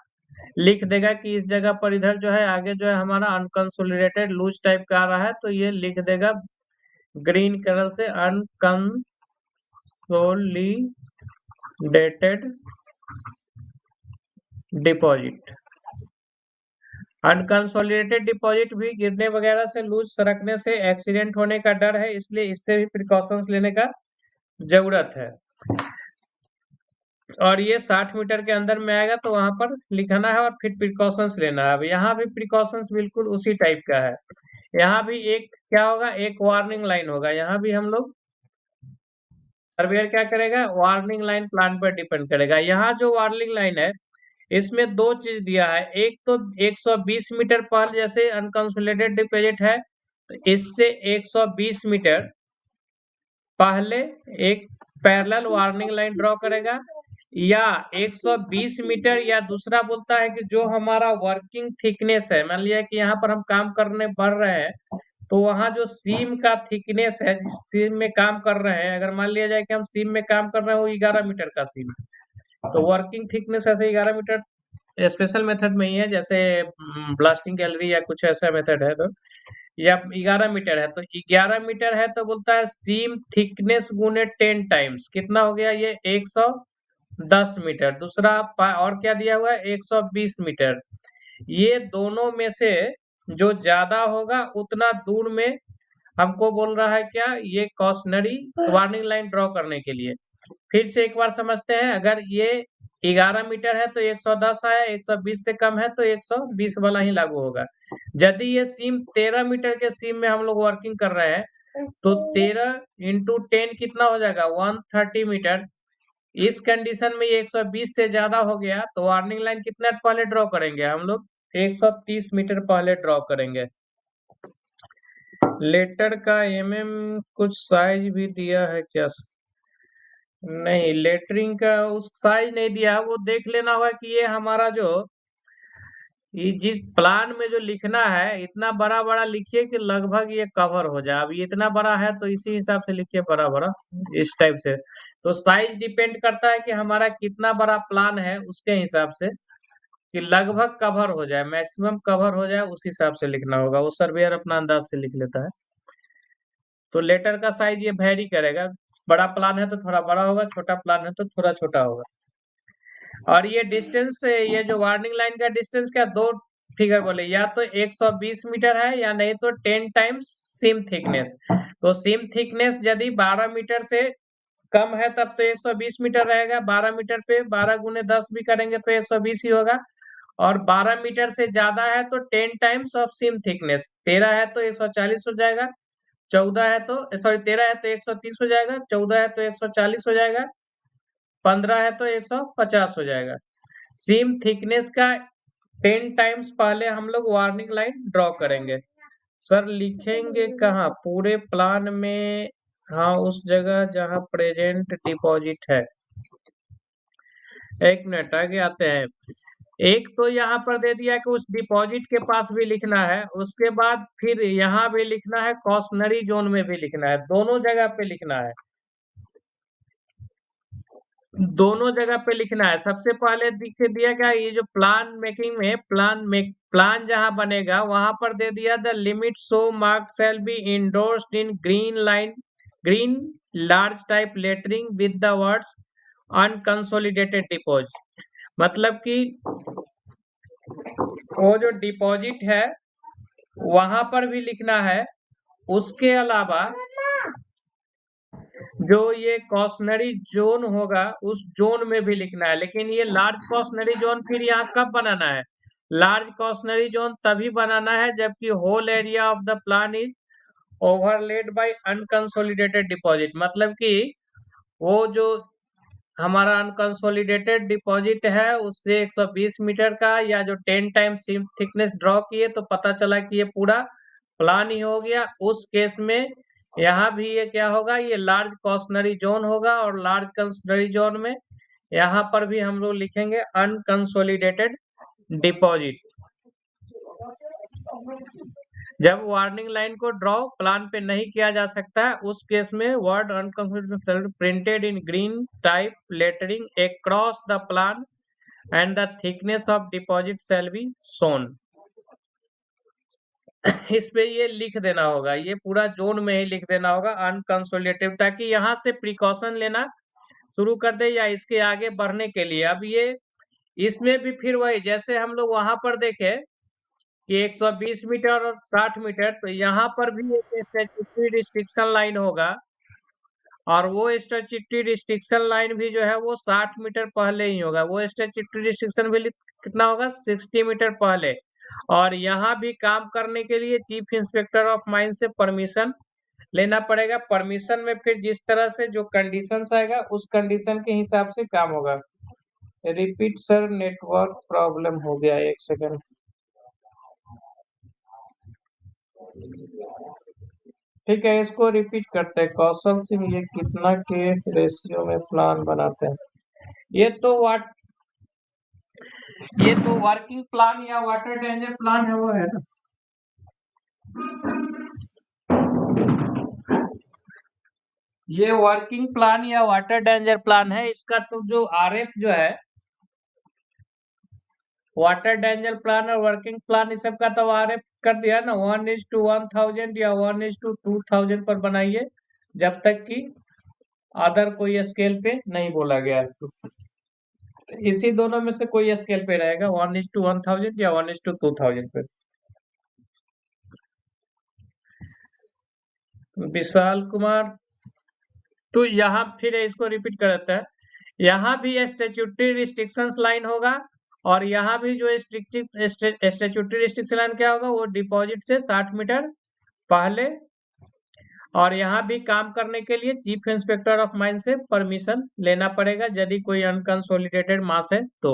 A: लिख देगा कि इस जगह पर इधर जो है आगे जो है हमारा अनकंसोलिडेटेड लूज टाइप का आ रहा है, तो ये लिख देगा ग्रीन कलर से अनकंसोलिडेटेड डिपॉजिट। अनकंसोलिडेटेड डिपॉजिट भी गिरने वगैरह से, लूज सरकने से, एक्सीडेंट होने का डर है, इसलिए इससे भी प्रिकॉशंस लेने का जरूरत है। और ये 60 मीटर के अंदर में आएगा तो वहां पर लिखना है और फिर प्रिकॉशंस लेना है। अब यहाँ भी प्रिकॉशंस बिल्कुल उसी टाइप का है। यहाँ भी एक क्या होगा, एक वार्निंग लाइन होगा। यहाँ भी हम लोग सर्वेयर क्या करेगा, वार्निंग लाइन प्लान पर डिपेंड करेगा। यहाँ जो वार्निंग लाइन है इसमें दो चीज दिया है। एक तो 120 मीटर पर जैसे अनकंसोलिडेटेड डिपॉजिट है तो इससे 120 मीटर पहले एक पैरेलल वार्निंग लाइन ड्रॉ करेगा, या 120 मीटर, या दूसरा बोलता है कि जो हमारा वर्किंग थिकनेस है, मान लिया कि यहाँ पर हम काम करने बढ़ रहे हैं तो वहां जो सीम का थिकनेस है, जिस सीम में काम कर रहे हैं, अगर मान लिया जाए कि हम सीम में काम कर रहे हैं वो 11 मीटर का सीम है, तो वर्किंग थिकनेस ऐसे 11 मीटर स्पेशल मेथड में ही है, जैसे ब्लास्टिंग गैलरी या कुछ ऐसा मेथड है, तो या 11 मीटर है, तो 11 मीटर है तो बोलता है सीम थिकनेस गुने 10 टाइम्स, कितना हो गया ये 110 मीटर। दूसरा और क्या दिया हुआ है 120 मीटर। ये दोनों में से जो ज्यादा होगा उतना दूर में हमको बोल रहा है क्या, ये कॉशनरी वार्निंग लाइन ड्रॉ करने के लिए। फिर से एक बार समझते हैं, अगर ये 11 मीटर है तो 110 आया, 120 से कम है तो 120 वाला ही लागू होगा। यदि ये सीम 13 मीटर के सीम में हम लोग वर्किंग कर रहे हैं तो 13 इंटू 10 कितना हो जाएगा 130 मीटर। इस कंडीशन में ये 120 से ज्यादा हो गया तो वार्निंग लाइन कितना पहले ड्रॉ करेंगे हम लोग, 130 मीटर पहले ड्रॉ करेंगे। लेटर का कुछ साइज भी दिया है क्या? नहीं, लेटरिंग का उस साइज नहीं दिया, वो देख लेना होगा कि ये हमारा जो ये जिस प्लान में जो लिखना है इतना बड़ा बड़ा लिखिए कि लगभग ये कवर हो जाए। अब ये इतना बड़ा है तो इसी हिसाब से लिखिए बड़ा बड़ा, इस टाइप से। तो साइज डिपेंड करता है कि हमारा कितना बड़ा प्लान है, उसके हिसाब से कि लगभग कवर हो जाए, मैक्सिमम कवर हो जाए, उस हिसाब से लिखना होगा। वो सर्वेयर अपना अंदाज से लिख लेता है। तो लेटर का साइज ये वेरी करेगा, बड़ा प्लान है तो थोड़ा बड़ा होगा, छोटा प्लान है तो थोड़ा छोटा होगा। और ये डिस्टेंस, ये जो वार्निंग लाइन का डिस्टेंस क्या, दो फिगर बोले, या तो 120 मीटर है या नहीं तो 10 टाइम्स सीम थिकनेस। तो सीम थिकनेस यदि 12 मीटर से कम है तब तो 120 मीटर रहेगा, 12 मीटर पे 12 गुने 10 भी करेंगे तो 120 ही होगा। और 12 मीटर से ज्यादा है तो 10 टाइम्स ऑफ सीम थिकनेस, 13 है तो 140 हो जाएगा, 14 है तो सॉरी 13 है तो 130 हो जाएगा, 14 है तो 140 हो जाएगा, 15 है तो 150 हो जाएगा। सीम थिकनेस का 10 टाइम्स पहले हम लोग वार्निंग लाइन ड्रॉ करेंगे। सर लिखेंगे कहाँ, पूरे प्लान में? हाँ, उस जगह जहाँ प्रेजेंट डिपॉजिट है। एक मिनट आगे आते हैं। एक तो यहाँ पर दे दिया कि उस डिपॉजिट के पास भी लिखना है, उसके बाद फिर यहाँ भी लिखना है, कॉशनरी जोन में भी लिखना है, दोनों जगह पे लिखना है, दोनों जगह पे लिखना है। सबसे पहले दिख दिया क्या, ये जो प्लान मेकिंग में प्लान जहां बनेगा वहां पर दे दिया the limit so mark shall be endorsed in green large type lettering with the words unconsolidated deposit. मतलब कि वो जो डिपॉजिट है वहां पर भी लिखना है, उसके अलावा जो ये कॉशनरी जोन होगा उस जोन में भी लिखना है। लेकिन ये लार्ज कॉशनरी जोन फिर यहाँ कब बनाना है, लार्ज कॉशनरी जोन तभी बनाना है जबकि whole area of the plan is overlaid by unconsolidated deposit. मतलब कि वो जो हमारा अनकंसोलिडेटेड डिपॉजिट है उससे 120 मीटर का या जो 10 टाइम सीम थिकनेस ड्रॉ किए तो पता चला कि ये पूरा प्लान ही हो गया, उस केस में यहाँ भी ये क्या होगा, ये लार्ज कॉशनरी जोन होगा। और लार्ज कॉशनरी जोन में यहाँ पर भी हम लोग लिखेंगे अनकंसोलिडेटेड डिपॉजिट। जब वार्निंग लाइन को ड्रॉ प्लान पे नहीं किया जा सकता है उस केस में word unconsolidated printed in green type lettering across the plan and the thickness of deposit shall be shown। इस पे ये लिख देना होगा, ये पूरा जोन में ही लिख देना होगा अनकंसोलिडेटेड, ताकि यहाँ से प्रिकॉशन लेना शुरू कर दे या इसके आगे बढ़ने के लिए। अब ये इसमें भी फिर वही, जैसे हम लोग वहां पर देखे कि 120 मीटर और 60 मीटर, तो यहाँ पर भी एक स्टैट्यूटरी रिस्ट्रिक्शन लाइन होगा, और वो स्टैट्यूटरी रिस्ट्रिक्शन लाइन भी जो है वो 60 मीटर पहले ही होगा। वो स्टैट्यूटरी रिस्ट्रिक्शन भी कितना होगा, 60 मीटर पहले। और यहाँ भी काम करने के लिए चीफ इंस्पेक्टर ऑफ माइन से परमिशन लेना पड़ेगा। परमिशन में फिर जिस तरह से जो कंडीशंस आएगा उस कंडीशन के हिसाब से काम होगा। रिपीट सर, नेटवर्क प्रॉब्लम हो गया, एक सेकंड। ठीक है, इसको रिपीट करते हैं। कौशल सिंह, ये कितना के रेशियो में प्लान बनाते हैं? ये तो वर्किंग प्लान या वाटर डेंजर प्लान है, वो है ना। ये वर्किंग प्लान या वाटर डेंजर प्लान है। इसका तो जो आरएफ जो है, वाटर डेंजर प्लान और वर्किंग प्लान, इस सब का तो आरएफ कर दिया ना, 1:1000 या 1:2000 पर बनाइए, जब तक कि अदर कोई स्केल पे नहीं बोला गया है। तो इसी दोनों में से कोई स्केल पे रहेगा, 1:1000 या 1:2000 पे। विशाल कुमार, तो यहाँ फिर इसको रिपीट कर देता है। यहाँ भी स्टैट्यूटरी रिस्ट्रिक्शंस लाइन होगा, और यहाँ भी जो स्टैट्यूटरी रिस्ट्रिक्शन लाइन क्या होगा, वो डिपॉजिट से 60 मीटर पहले। और यहाँ भी काम करने के लिए चीफ इंस्पेक्टर ऑफ माइन से परमिशन लेना पड़ेगा, यदि कोई अनकंसोलिडेटेड मास है तो।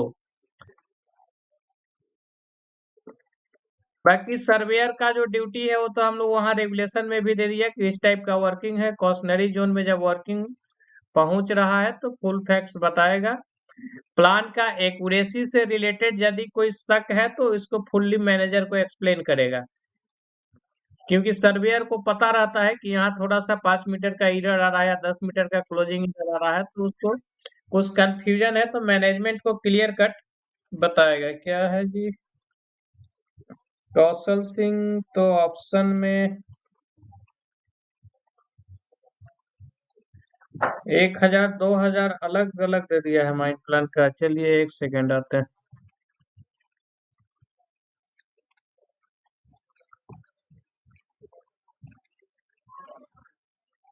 A: बाकी सर्वेयर का जो ड्यूटी है वो तो हम लोग वहाँ रेगुलेशन में भी दे दिया कि इस टाइप का वर्किंग है। कॉशनरी जोन में जब वर्किंग पहुंच रहा है तो फुल फैक्ट्स बताएगा। प्लान का एक्यूरेसी से रिलेटेड यदि कोई शक है तो इसको फुल्ली मैनेजर को एक्सप्लेन करेगा, क्योंकि सर्वेयर को पता रहता है कि यहाँ थोड़ा सा 5 मीटर का एरर आ रहा है या 10 मीटर का क्लोजिंग एरर आ रहा है, तो उसको कुछ कंफ्यूजन है तो मैनेजमेंट को क्लियर कट बताएगा। क्या है जी, कौशल सिंह, तो ऑप्शन में 1000 2000 अलग अलग दे दिया है माइंड प्लान का। चलिए एक सेकेंड आते हैं।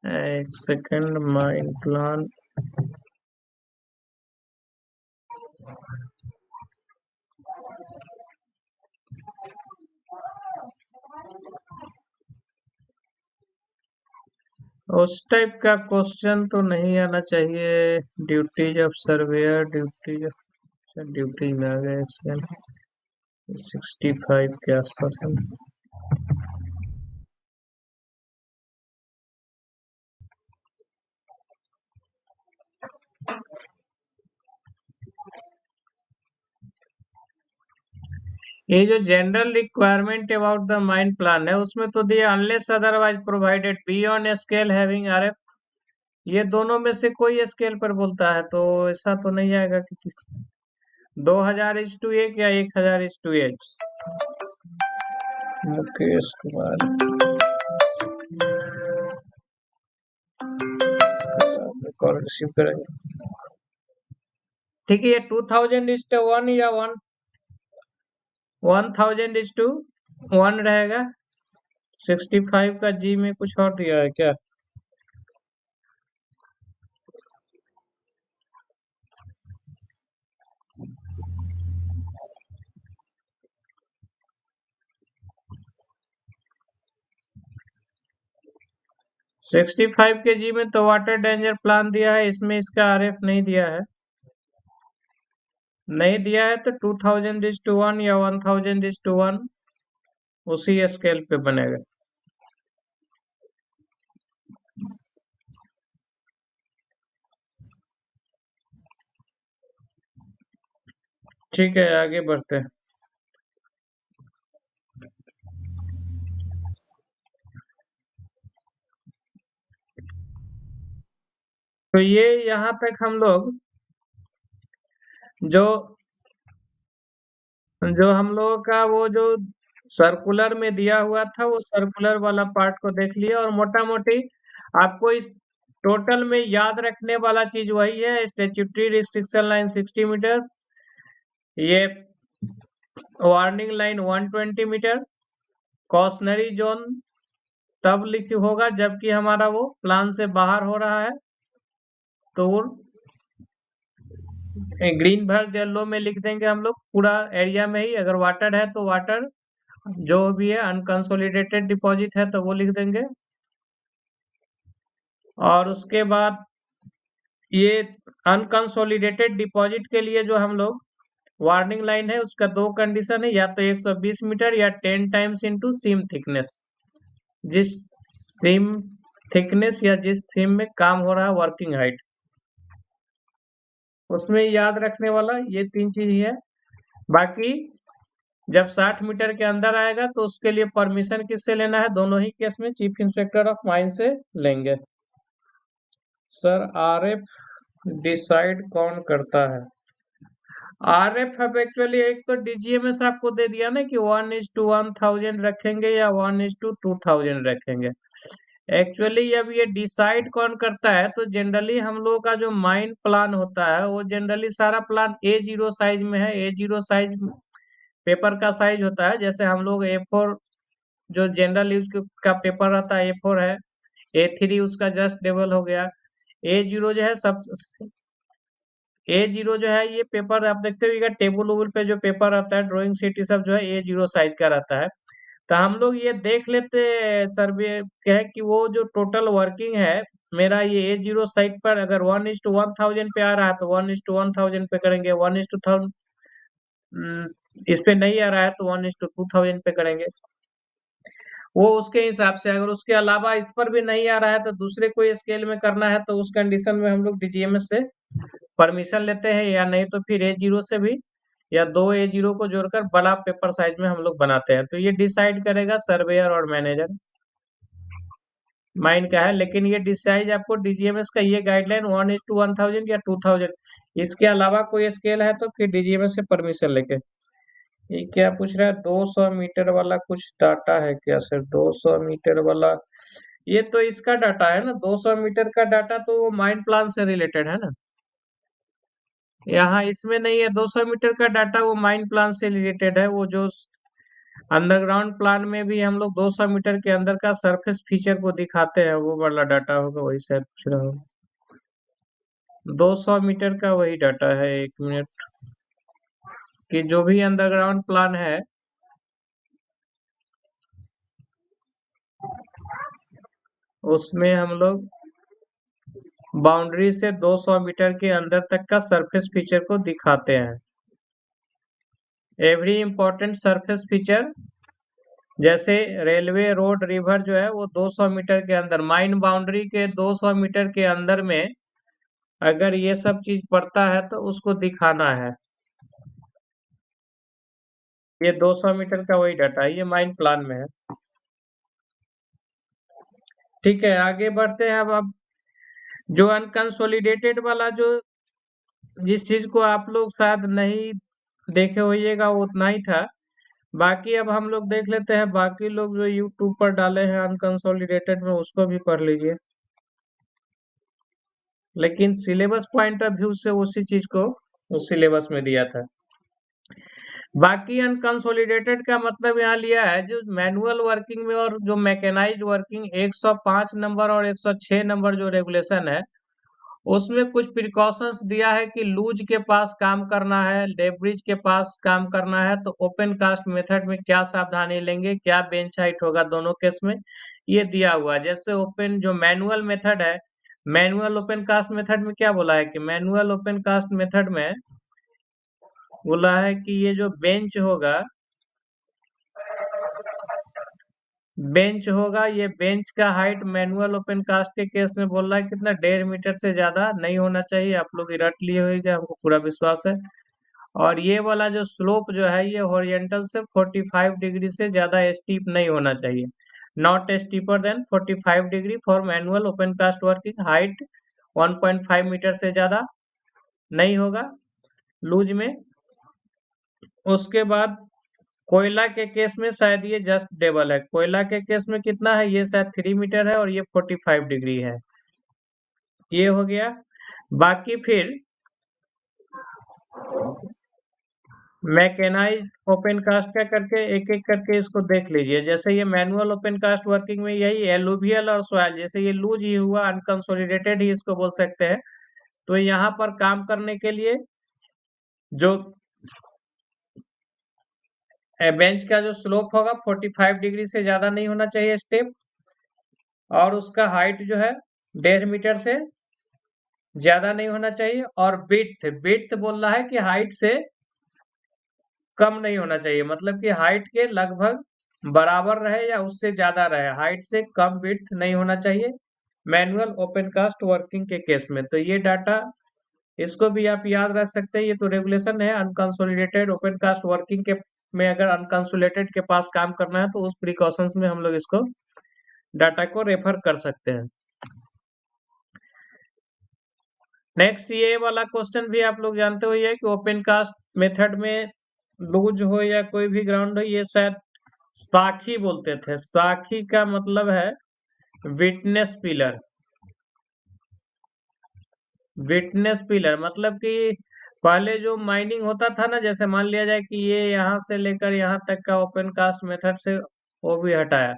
A: एक सेकेंड, माइंड प्लान। उस टाइप का क्वेश्चन तो नहीं आना चाहिए। ड्यूटीज ऑफ सर्वेयर, ड्यूटीज में आ गया। एक सेकेंड, 65 के आसपास है। ये जो general requirement about the mine plan है उसमें तो दिया unless otherwise provided be on scale having RF. ये दोनों में से कोई स्केल पर बोलता है तो ऐसा तो नहीं आएगा कि 2000:1 या 1000:1। मुकेश कुमार, कॉल रिसीव करेंगे। ठीक है, ये 2000:1 या 1000:1 रहेगा। 65 का जी में कुछ और दिया है क्या? 65 के जी में तो वाटर डेंजर प्लान दिया है, इसमें इसका आरएफ नहीं दिया है। नहीं दिया है तो 2000:1 या 1000:1 उसी स्केल पे बनेगा। ठीक है, आगे बढ़ते हैं। तो ये यहाँ तक हम लोग जो जो हम लोगों का वो जो सर्कुलर में दिया हुआ था, वो सर्कुलर वाला पार्ट को देख लिया, और मोटा मोटी आपको इस टोटल में याद रखने वाला चीज वही है। स्टैट्यूटरी रिस्ट्रिक्शन लाइन 60 मीटर, ये warning line 120 metre, cautionary zone तब लिख होगा जबकि हमारा वो प्लान से बाहर हो रहा है, तो ग्रीन वर्स येलो में लिख देंगे हम लोग पूरा एरिया में ही। अगर वाटर है तो वाटर जो भी है, अनकंसोलिडेटेड डिपॉजिट है तो वो लिख देंगे। और उसके बाद ये अनकंसोलिडेटेड डिपॉजिट के लिए जो हम लोग वार्निंग लाइन है, उसका दो कंडीशन है, या तो 120 मीटर या 10 टाइम्स इनटू सीम थिकनेस। जिस सीम थिकनेस या जिस सीम में काम हो रहा है वर्किंग हाइट, उसमें याद रखने वाला ये तीन चीज ही है। बाकी जब 60 मीटर के अंदर आएगा तो उसके लिए परमिशन किससे लेना है? दोनों ही केस में चीफ इंस्पेक्टर ऑफ माइन से लेंगे। सर आरएफ डिसाइड कौन करता है? आरएफ अब एक्चुअली एक तो डीजीएमएस आपको दे दिया ना कि 1:1000 रखेंगे या 1:2000 रखेंगे। एक्चुअली अब ये डिसाइड कौन करता है, तो जनरली हम लोगों का जो माइन प्लान होता है वो जनरली सारा प्लान A0 साइज में है। A0 साइज पेपर का साइज होता है। जैसे हम लोग A4 जो जनरल यूज का पेपर रहता है A4 है, A3 उसका जस्ट डबल हो गया। A0 जो है सब A0 जो है ये पेपर आप देखते होइएगा टेबल वुबल पे जो पेपर रहता है ड्राइंग शीट, ये सब जो है A0 साइज का रहता है। तो हम लोग ये देख लेते सर्वे है कि वो जो टोटल वर्किंग है मेरा ये A0 साइट पर अगर 1:1000 पे आ रहा है तो 1:1000 पे करेंगे। 1:1000 इस पे नहीं आ रहा है तो 1:2000 पे करेंगे। वो उसके हिसाब से, अगर उसके अलावा इस पर भी नहीं आ रहा है तो दूसरे कोई स्केल में करना है तो उस कंडीशन में हम लोग डीजीएमएस से परमिशन लेते हैं, या नहीं तो फिर A0 से भी, या दो A0 को जोड़कर बड़ा पेपर साइज में हम लोग बनाते हैं। तो ये डिसाइड करेगा सर्वेयर और मैनेजर माइन का है। लेकिन ये डिसाइड आपको डीजीएमएस का ये गाइडलाइन 1:1000 या 2000, इसके अलावा कोई स्केल है तो फिर डीजीएमएस से परमिशन लेके। ये क्या पूछ रहा है? 200 मीटर वाला कुछ डाटा है क्या सर? 200 मीटर वाला ये तो इसका डाटा है ना। 200 मीटर का डाटा तो वो माइन प्लान से रिलेटेड है ना। यहाँ इसमें नहीं है 200 मीटर का डाटा, वो माइन प्लान से रिलेटेड है। वो जो अंडरग्राउंड प्लान में भी हम लोग 200 मीटर के अंदर का सरफेस फीचर को दिखाते हैं, वो वाला डाटा होगा, वही शायद पूछ रहा हूँ। 200 मीटर का वही डाटा है। 1 मिनट कि जो भी अंडरग्राउंड प्लान है उसमें हम लोग बाउंड्री से 200 मीटर के अंदर तक का सरफेस फीचर को दिखाते हैं। एवरी इंपॉर्टेंट सरफेस फीचर जैसे रेलवे, रोड, रिवर जो है वो 200 मीटर के अंदर, माइन बाउंड्री के 200 मीटर के अंदर में अगर ये सब चीज पड़ता है तो उसको दिखाना है। ये 200 मीटर का वही डाटा है, ये माइन प्लान में है। ठीक है, आगे बढ़ते हैं। अब जो अनकंसोलिडेटेड वाला जो जिस चीज को आप लोग शायद नहीं देखे होइएगा वो उतना ही था। बाकी अब हम लोग देख लेते हैं, बाकी लोग जो यूट्यूब पर डाले हैं अनकंसोलिडेटेड में उसको भी पढ़ लीजिए। लेकिन सिलेबस पॉइंट ऑफ व्यू से उसी चीज को उस सिलेबस में दिया था। बाकी अनकंसोलिडेटेड का मतलब यहाँ लिया है जो मैनुअल वर्किंग में और जो मैकेनाइज्ड वर्किंग 105 नंबर और 106 नंबर जो रेगुलेशन है उसमें कुछ प्रिकॉशंस दिया है कि लूज के पास काम करना है, लेब्रिज के पास काम करना है तो ओपन कास्ट मेथड में क्या सावधानी लेंगे, क्या बेंच हाइट होगा दोनों केस में, ये दिया हुआ है। जैसे ओपन जो मैनुअल मेथड है, मैनुअल ओपन कास्ट मेथड में क्या बोला है कि मैनुअल ओपन कास्ट मेथड में बोला है कि ये जो बेंच होगा, ये बेंच का हाइट मैनुअल ओपन कास्ट के केस में बोल रहा है कितना, 1.5 मीटर से ज्यादा नहीं होना चाहिए। आप लोग ये रट लिए होंगे, हमको पूरा विश्वास है। और ये वाला जो स्लोप जो है ये हॉरिजेंटल से 45 डिग्री से ज्यादा स्टीप नहीं होना चाहिए। Not steeper than 45 degree for manual open cast working. Height 1.5 metre से ज्यादा नहीं होगा लूज में। उसके बाद कोयला के केस में शायद ये जस्ट डबल है। कोयला के केस में कितना है, ये शायद 3 मीटर है और ये 45 डिग्री है। ये हो गया। बाकी फिर मैकेनाइज्ड ओपन कास्ट का करके एक एक करके इसको देख लीजिए। जैसे ये मैनुअल ओपन कास्ट वर्किंग में यही एलुवियल और सॉइल, जैसे ये लूज ही हुआ, अनकंसोलिडेटेड ही इसको बोल सकते हैं। तो यहाँ पर काम करने के लिए जो बेंच का जो स्लोप होगा 45 डिग्री से ज्यादा नहीं होना चाहिए स्टेप, और उसका हाइट जो है 1.5 मीटर से ज्यादा नहीं होना चाहिए, और विड्थ बोल रहा है कि हाइट से कम नहीं होना चाहिए, मतलब कि हाइट के लगभग बराबर रहे या उससे ज्यादा रहे, हाइट से कम विड्थ नहीं होना चाहिए मैनुअल ओपन कास्ट वर्किंग के केस में। तो ये डाटा इसको भी आप याद रख सकते हैं। ये तो रेगुलेशन है अनकंसोलिडेटेड ओपन कास्ट वर्किंग के में, अगर अनकंसोलिडेटेड के पास काम करना है तो उस प्रिकॉशंस में हम लोग इसको डाटा को रेफर कर सकते हैं। नेक्स्ट ये वाला क्वेश्चन भी आप लोग जानते हो, ये कि ओपन कास्ट मेथड में लूज हो या कोई भी ग्राउंड हो, ये शायद साखी बोलते थे। साखी का मतलब है विटनेस पिलर। विटनेस पिलर मतलब कि पहले जो माइनिंग होता था ना, जैसे मान लिया जाए कि ये यहाँ से लेकर यहाँ तक का ओपन कास्ट मेथड से वो भी हटाया।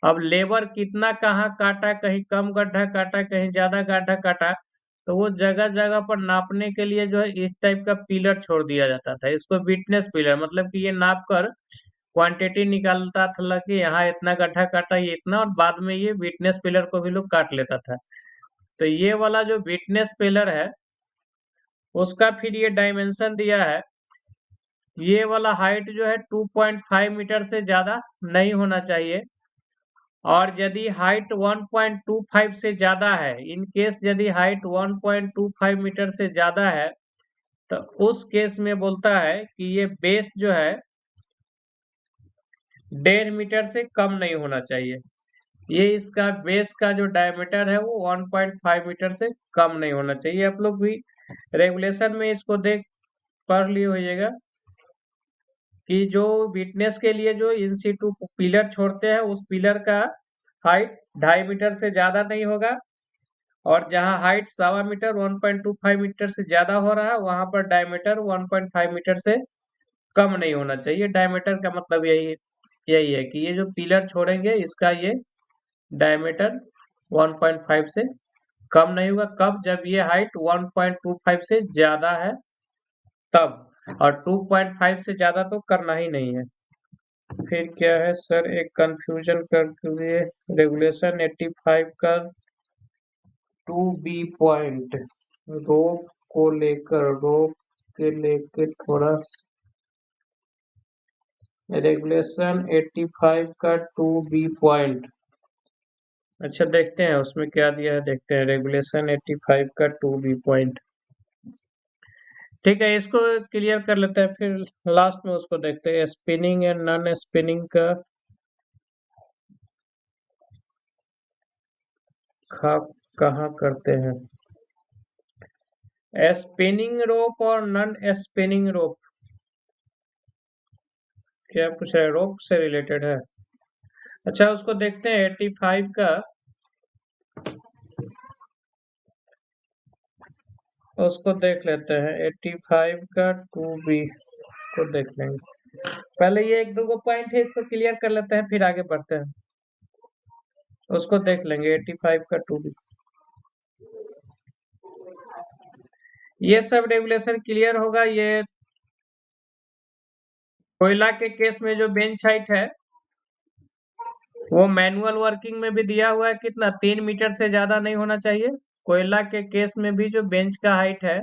A: अब लेबर कितना कहाँ काटा, कहीं कम गड्ढा काटा, कहीं ज्यादा गड्ढा काटा, तो वो जगह जगह पर नापने के लिए जो है इस टाइप का पिलर छोड़ दिया जाता था। इसको विटनेस पिलर मतलब कि ये नाप कर क्वांटिटी निकालता था कि यहाँ इतना गड्ढा काटा, ये इतना, और बाद में ये विटनेस पिलर को भी लोग काट लेता था। तो ये वाला जो विटनेस पिलर है उसका फिर ये डायमेंशन दिया है। ये वाला हाइट जो है 2.5 मीटर से ज्यादा नहीं होना चाहिए, और यदि हाइट 1.25 से ज्यादा है, इन केस यदि हाइट 1.25 मीटर से ज्यादा है, तो उस केस में बोलता है कि ये बेस जो है 1.5 मीटर से कम नहीं होना चाहिए। ये इसका बेस का जो डायमीटर है वो 1.5 मीटर से कम नहीं होना चाहिए। आप लोग भी रेगुलेशन में इसको देख पढ़ लिए होइएगा कि जो विटनेस के लिए जो इन सीटू पिलर छोड़ते हैं उस पिलर का हाइट 2.5 मीटर से ज्यादा नहीं होगा, और जहां हाइट 1.25 मीटर 1.25 मीटर से ज्यादा हो रहा है वहां पर डायमीटर 1.5 मीटर से कम नहीं होना चाहिए। डायमीटर का मतलब यही है कि ये जो पिलर छोड़ेंगे इसका ये डायमीटर 1.5 से कम नहीं होगा। कब? जब ये हाइट 1.25 से ज्यादा है तब, और 2.5 से ज्यादा तो करना ही नहीं है। फिर क्या है सर, एक कंफ्यूजन कर दिए। रेगुलेशन 85 का 2B पॉइंट, रोप को लेकर, रोप के लेकर थोड़ा, रेगुलेशन 85 का 2B पॉइंट। अच्छा देखते हैं उसमें क्या दिया है, देखते हैं रेगुलेशन 85 का 2B पॉइंट। ठीक है, इसको क्लियर कर लेते हैं, फिर लास्ट में उसको देखते हैं। स्पिनिंग एंड नॉन स्पिनिंग का कहाँ करते हैं? स्पिनिंग रोप और नॉन स्पिनिंग रोप, क्या पूछा है? रोप से रिलेटेड है। अच्छा उसको देखते हैं 85 का, उसको देख लेते हैं 85 का 2B को देख लेंगे। पहले ये एक दो पॉइंट है इसको क्लियर कर लेते हैं, फिर आगे बढ़ते हैं। उसको देख लेंगे 85 का 2B। ये सब रेगुलेशन क्लियर होगा। ये कोयला के केस में जो बेंच हाइट है वो मैनुअल वर्किंग में भी दिया हुआ है कितना, 3 मीटर से ज्यादा नहीं होना चाहिए। कोयला के केस में भी जो बेंच का हाइट है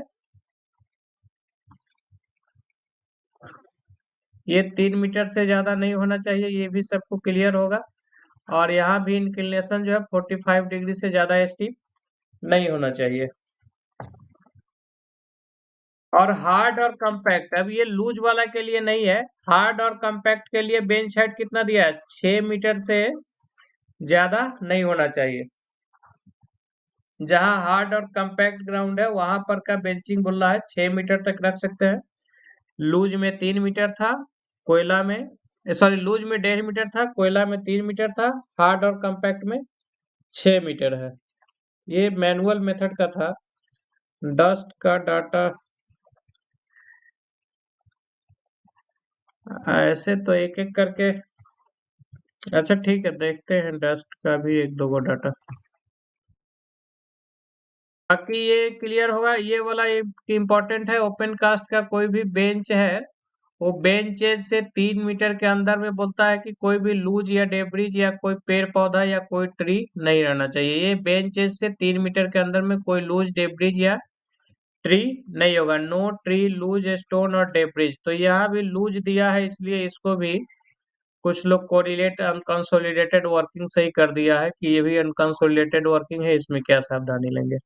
A: ये 3 मीटर से ज्यादा नहीं होना चाहिए, ये भी सबको क्लियर होगा। और यहाँ भी इंक्लिनेशन जो है 45 डिग्री से ज्यादा स्टीप नहीं होना चाहिए। और हार्ड और कम्पैक्ट, अब ये लूज वाला के लिए नहीं है, हार्ड और कम्पैक्ट के लिए बेंच हाइट कितना दिया है, 6 मीटर से ज्यादा नहीं होना चाहिए। जहां हार्ड और कम्पैक्ट ग्राउंड है वहां पर का बेंचिंग बोल रहा है 6 मीटर तक रख सकते हैं, लूज में 3 मीटर था, कोयला में सॉरी लूज में 1.5 मीटर था, कोयला में 3 मीटर था, हार्ड और कॉम्पैक्ट में 6 मीटर है। ये मैनुअल मेथड का था। डस्ट का डाटा ऐसे तो एक एक करके, अच्छा ठीक है, देखते हैं डस्ट का भी एक दो गो डाटा। बाकी ये क्लियर होगा, ये वाला इम्पोर्टेंट है। ओपन कास्ट का कोई भी बेंच है, वो बेंच से 3 मीटर के अंदर में बोलता है कि कोई भी लूज या डेब्रिज या कोई पेड़ पौधा या कोई ट्री नहीं रहना चाहिए। ये बेंच से 3 मीटर के अंदर में कोई लूज डेब्रिज या ट्री नहीं होगा। नो ट्री लूज स्टोन और डेब्रिज, तो यहाँ भी लूज दिया है, इसलिए इसको भी कुछ लोग कोरिलेट अनकंसोलिडेटेड वर्किंग से ही कर दिया है कि ये भी अनकंसोलिडेटेड वर्किंग है, इसमें क्या सावधानी लेंगे।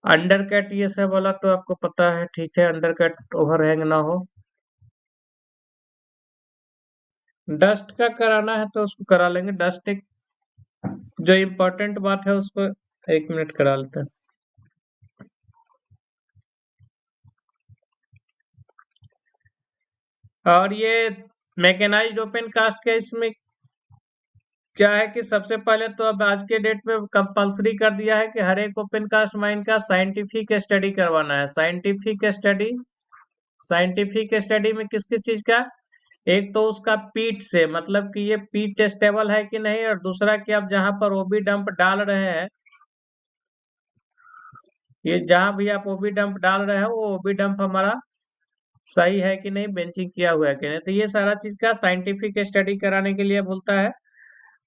A: अंडर कट ये सब वाला तो आपको पता है, ठीक है, अंडर कट ओवरहैंग ना हो। डस्ट का कराना है तो उसको करा लेंगे। डस्ट एक जो इम्पोर्टेंट बात है उसको 1 मिनट करा लेते हैं। और ये मैकेनाइज्ड ओपन कास्ट का इसमें क्या है कि सबसे पहले तो अब आज के डेट में कंपलसरी कर दिया है कि हर एक ओपन कास्ट माइन का साइंटिफिक स्टडी करवाना है। साइंटिफिक स्टडी में किस किस चीज का, एक तो उसका पीट से, मतलब कि ये पीट स्टेबल है कि नहीं, और दूसरा कि आप जहां पर ओबी डंप डाल रहे हैं, ये जहां भी आप ओबी डंप डाल रहे हैं वो ओबी डंप हमारा सही है कि नहीं, बेंचिंग किया हुआ है कि नहीं। तो ये सारा चीज का साइंटिफिक स्टडी कराने के लिए बोलता है।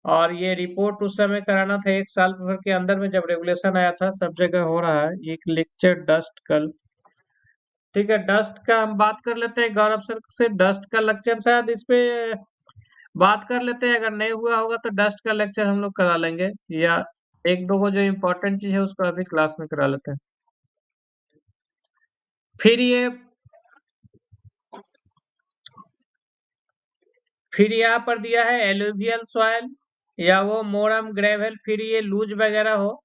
A: और ये रिपोर्ट उस समय कराना था 1 साल भर के अंदर में, जब रेगुलेशन आया था। सब जगह हो रहा है। एक लेक्चर डस्ट कल, ठीक है, डस्ट का हम बात कर लेते हैं गौरव सर से। डस्ट का लेक्चर शायद इस पे बात कर लेते हैं, अगर नहीं हुआ होगा तो डस्ट का लेक्चर हम लोग करा लेंगे, या एक दो को जो इम्पोर्टेंट चीज है उसको अभी क्लास में करा लेते हैं। फिर ये फिर यहाँ पर दिया है एलुवियल सॉइल या वो मोरम ग्रेवल, फिर ये लूज वगैरह हो,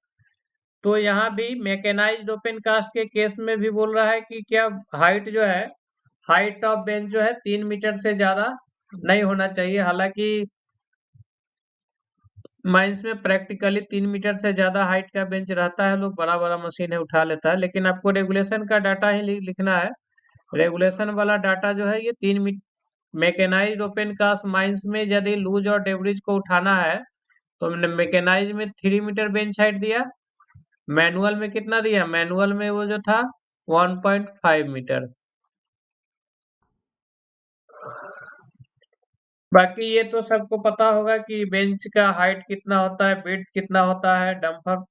A: तो यहाँ भी मैकेनाइज्ड ओपन कास्ट के केस में भी बोल रहा है कि क्या हाइट जो है, हाइट ऑफ बेंच जो है 3 मीटर से ज्यादा नहीं होना चाहिए। हालांकि माइंस में प्रैक्टिकली 3 मीटर से ज्यादा हाइट का बेंच रहता है, लोग बड़ा बड़ा मशीन उठा लेता है, लेकिन आपको रेगुलेशन का डाटा ही लिखना है। रेगुलेशन वाला डाटा जो है ये 3 metre, mechanised open cast mines में यदि लूज और डेब्रिज को उठाना है तो हमने मैकेनाइज में 3 मीटर बेंच हाइट दिया, मैनुअल में कितना दिया, मैनुअल में वो जो था 1.5 मीटर। बाकी ये तो सबको पता होगा कि बेंच का हाइट कितना होता है, विड्थ कितना होता है, डंपर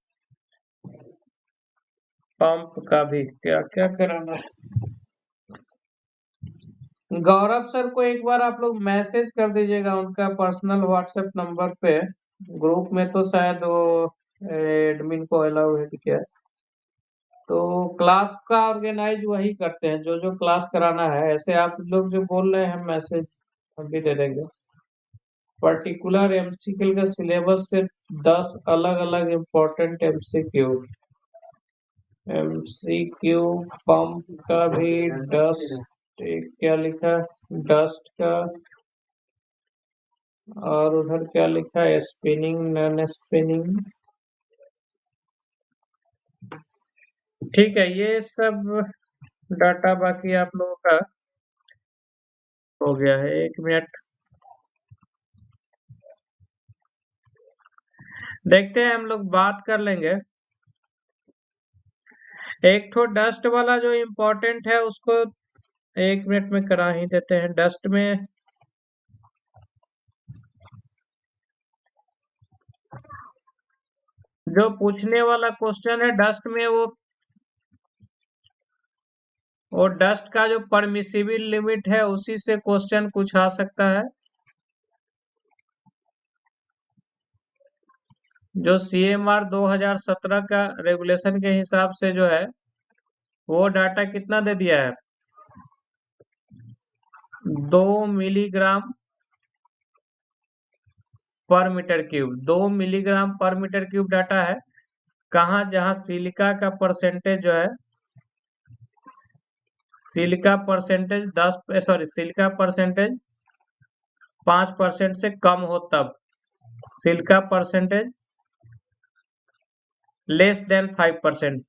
A: पंप का भी क्या क्या कराना है। गौरव सर को एक बार आप लोग मैसेज कर दीजिएगा उनका पर्सनल व्हाट्सएप नंबर पे। ग्रुप में तो शायद वो एडमिन को अलाउ है कि क्या, तो क्लास का ऑर्गेनाइज वही करते हैं जो जो क्लास कराना है। ऐसे आप लोग जो बोल रहे हैं मैसेज हम भी दे देंगे। पर्टिकुलर एमसीक्यू का सिलेबस से 10 अलग अलग इम्पोर्टेंट एमसीक्यू, एमसीक्यू पंप का भी, डस्ट क्या लिखा, डस्ट का, और उधर क्या लिखा है, स्पिनिंग नॉन स्पिनिंग। ठीक है, ये सब डाटा बाकी आप लोगों का हो गया है। 1 मिनट देखते हैं, हम लोग बात कर लेंगे। एक तो डस्ट वाला जो इम्पोर्टेंट है उसको 1 मिनट में करा ही देते हैं। डस्ट में जो पूछने वाला क्वेश्चन है डस्ट में, वो डस्ट का जो परमिसिबल लिमिट है उसी से क्वेश्चन कुछ आ सकता है। जो CMR 2017 का रेगुलेशन के हिसाब से जो है वो डाटा कितना दे दिया है, 2 मिलीग्राम पर मीटर क्यूब। 2 मिलीग्राम पर मीटर क्यूब डाटा है कहाँ, जहाँ सिलिका का परसेंटेज जो है सिलिका परसेंटेज 5% से कम हो तब, सिलिका परसेंटेज लेस देन 5%,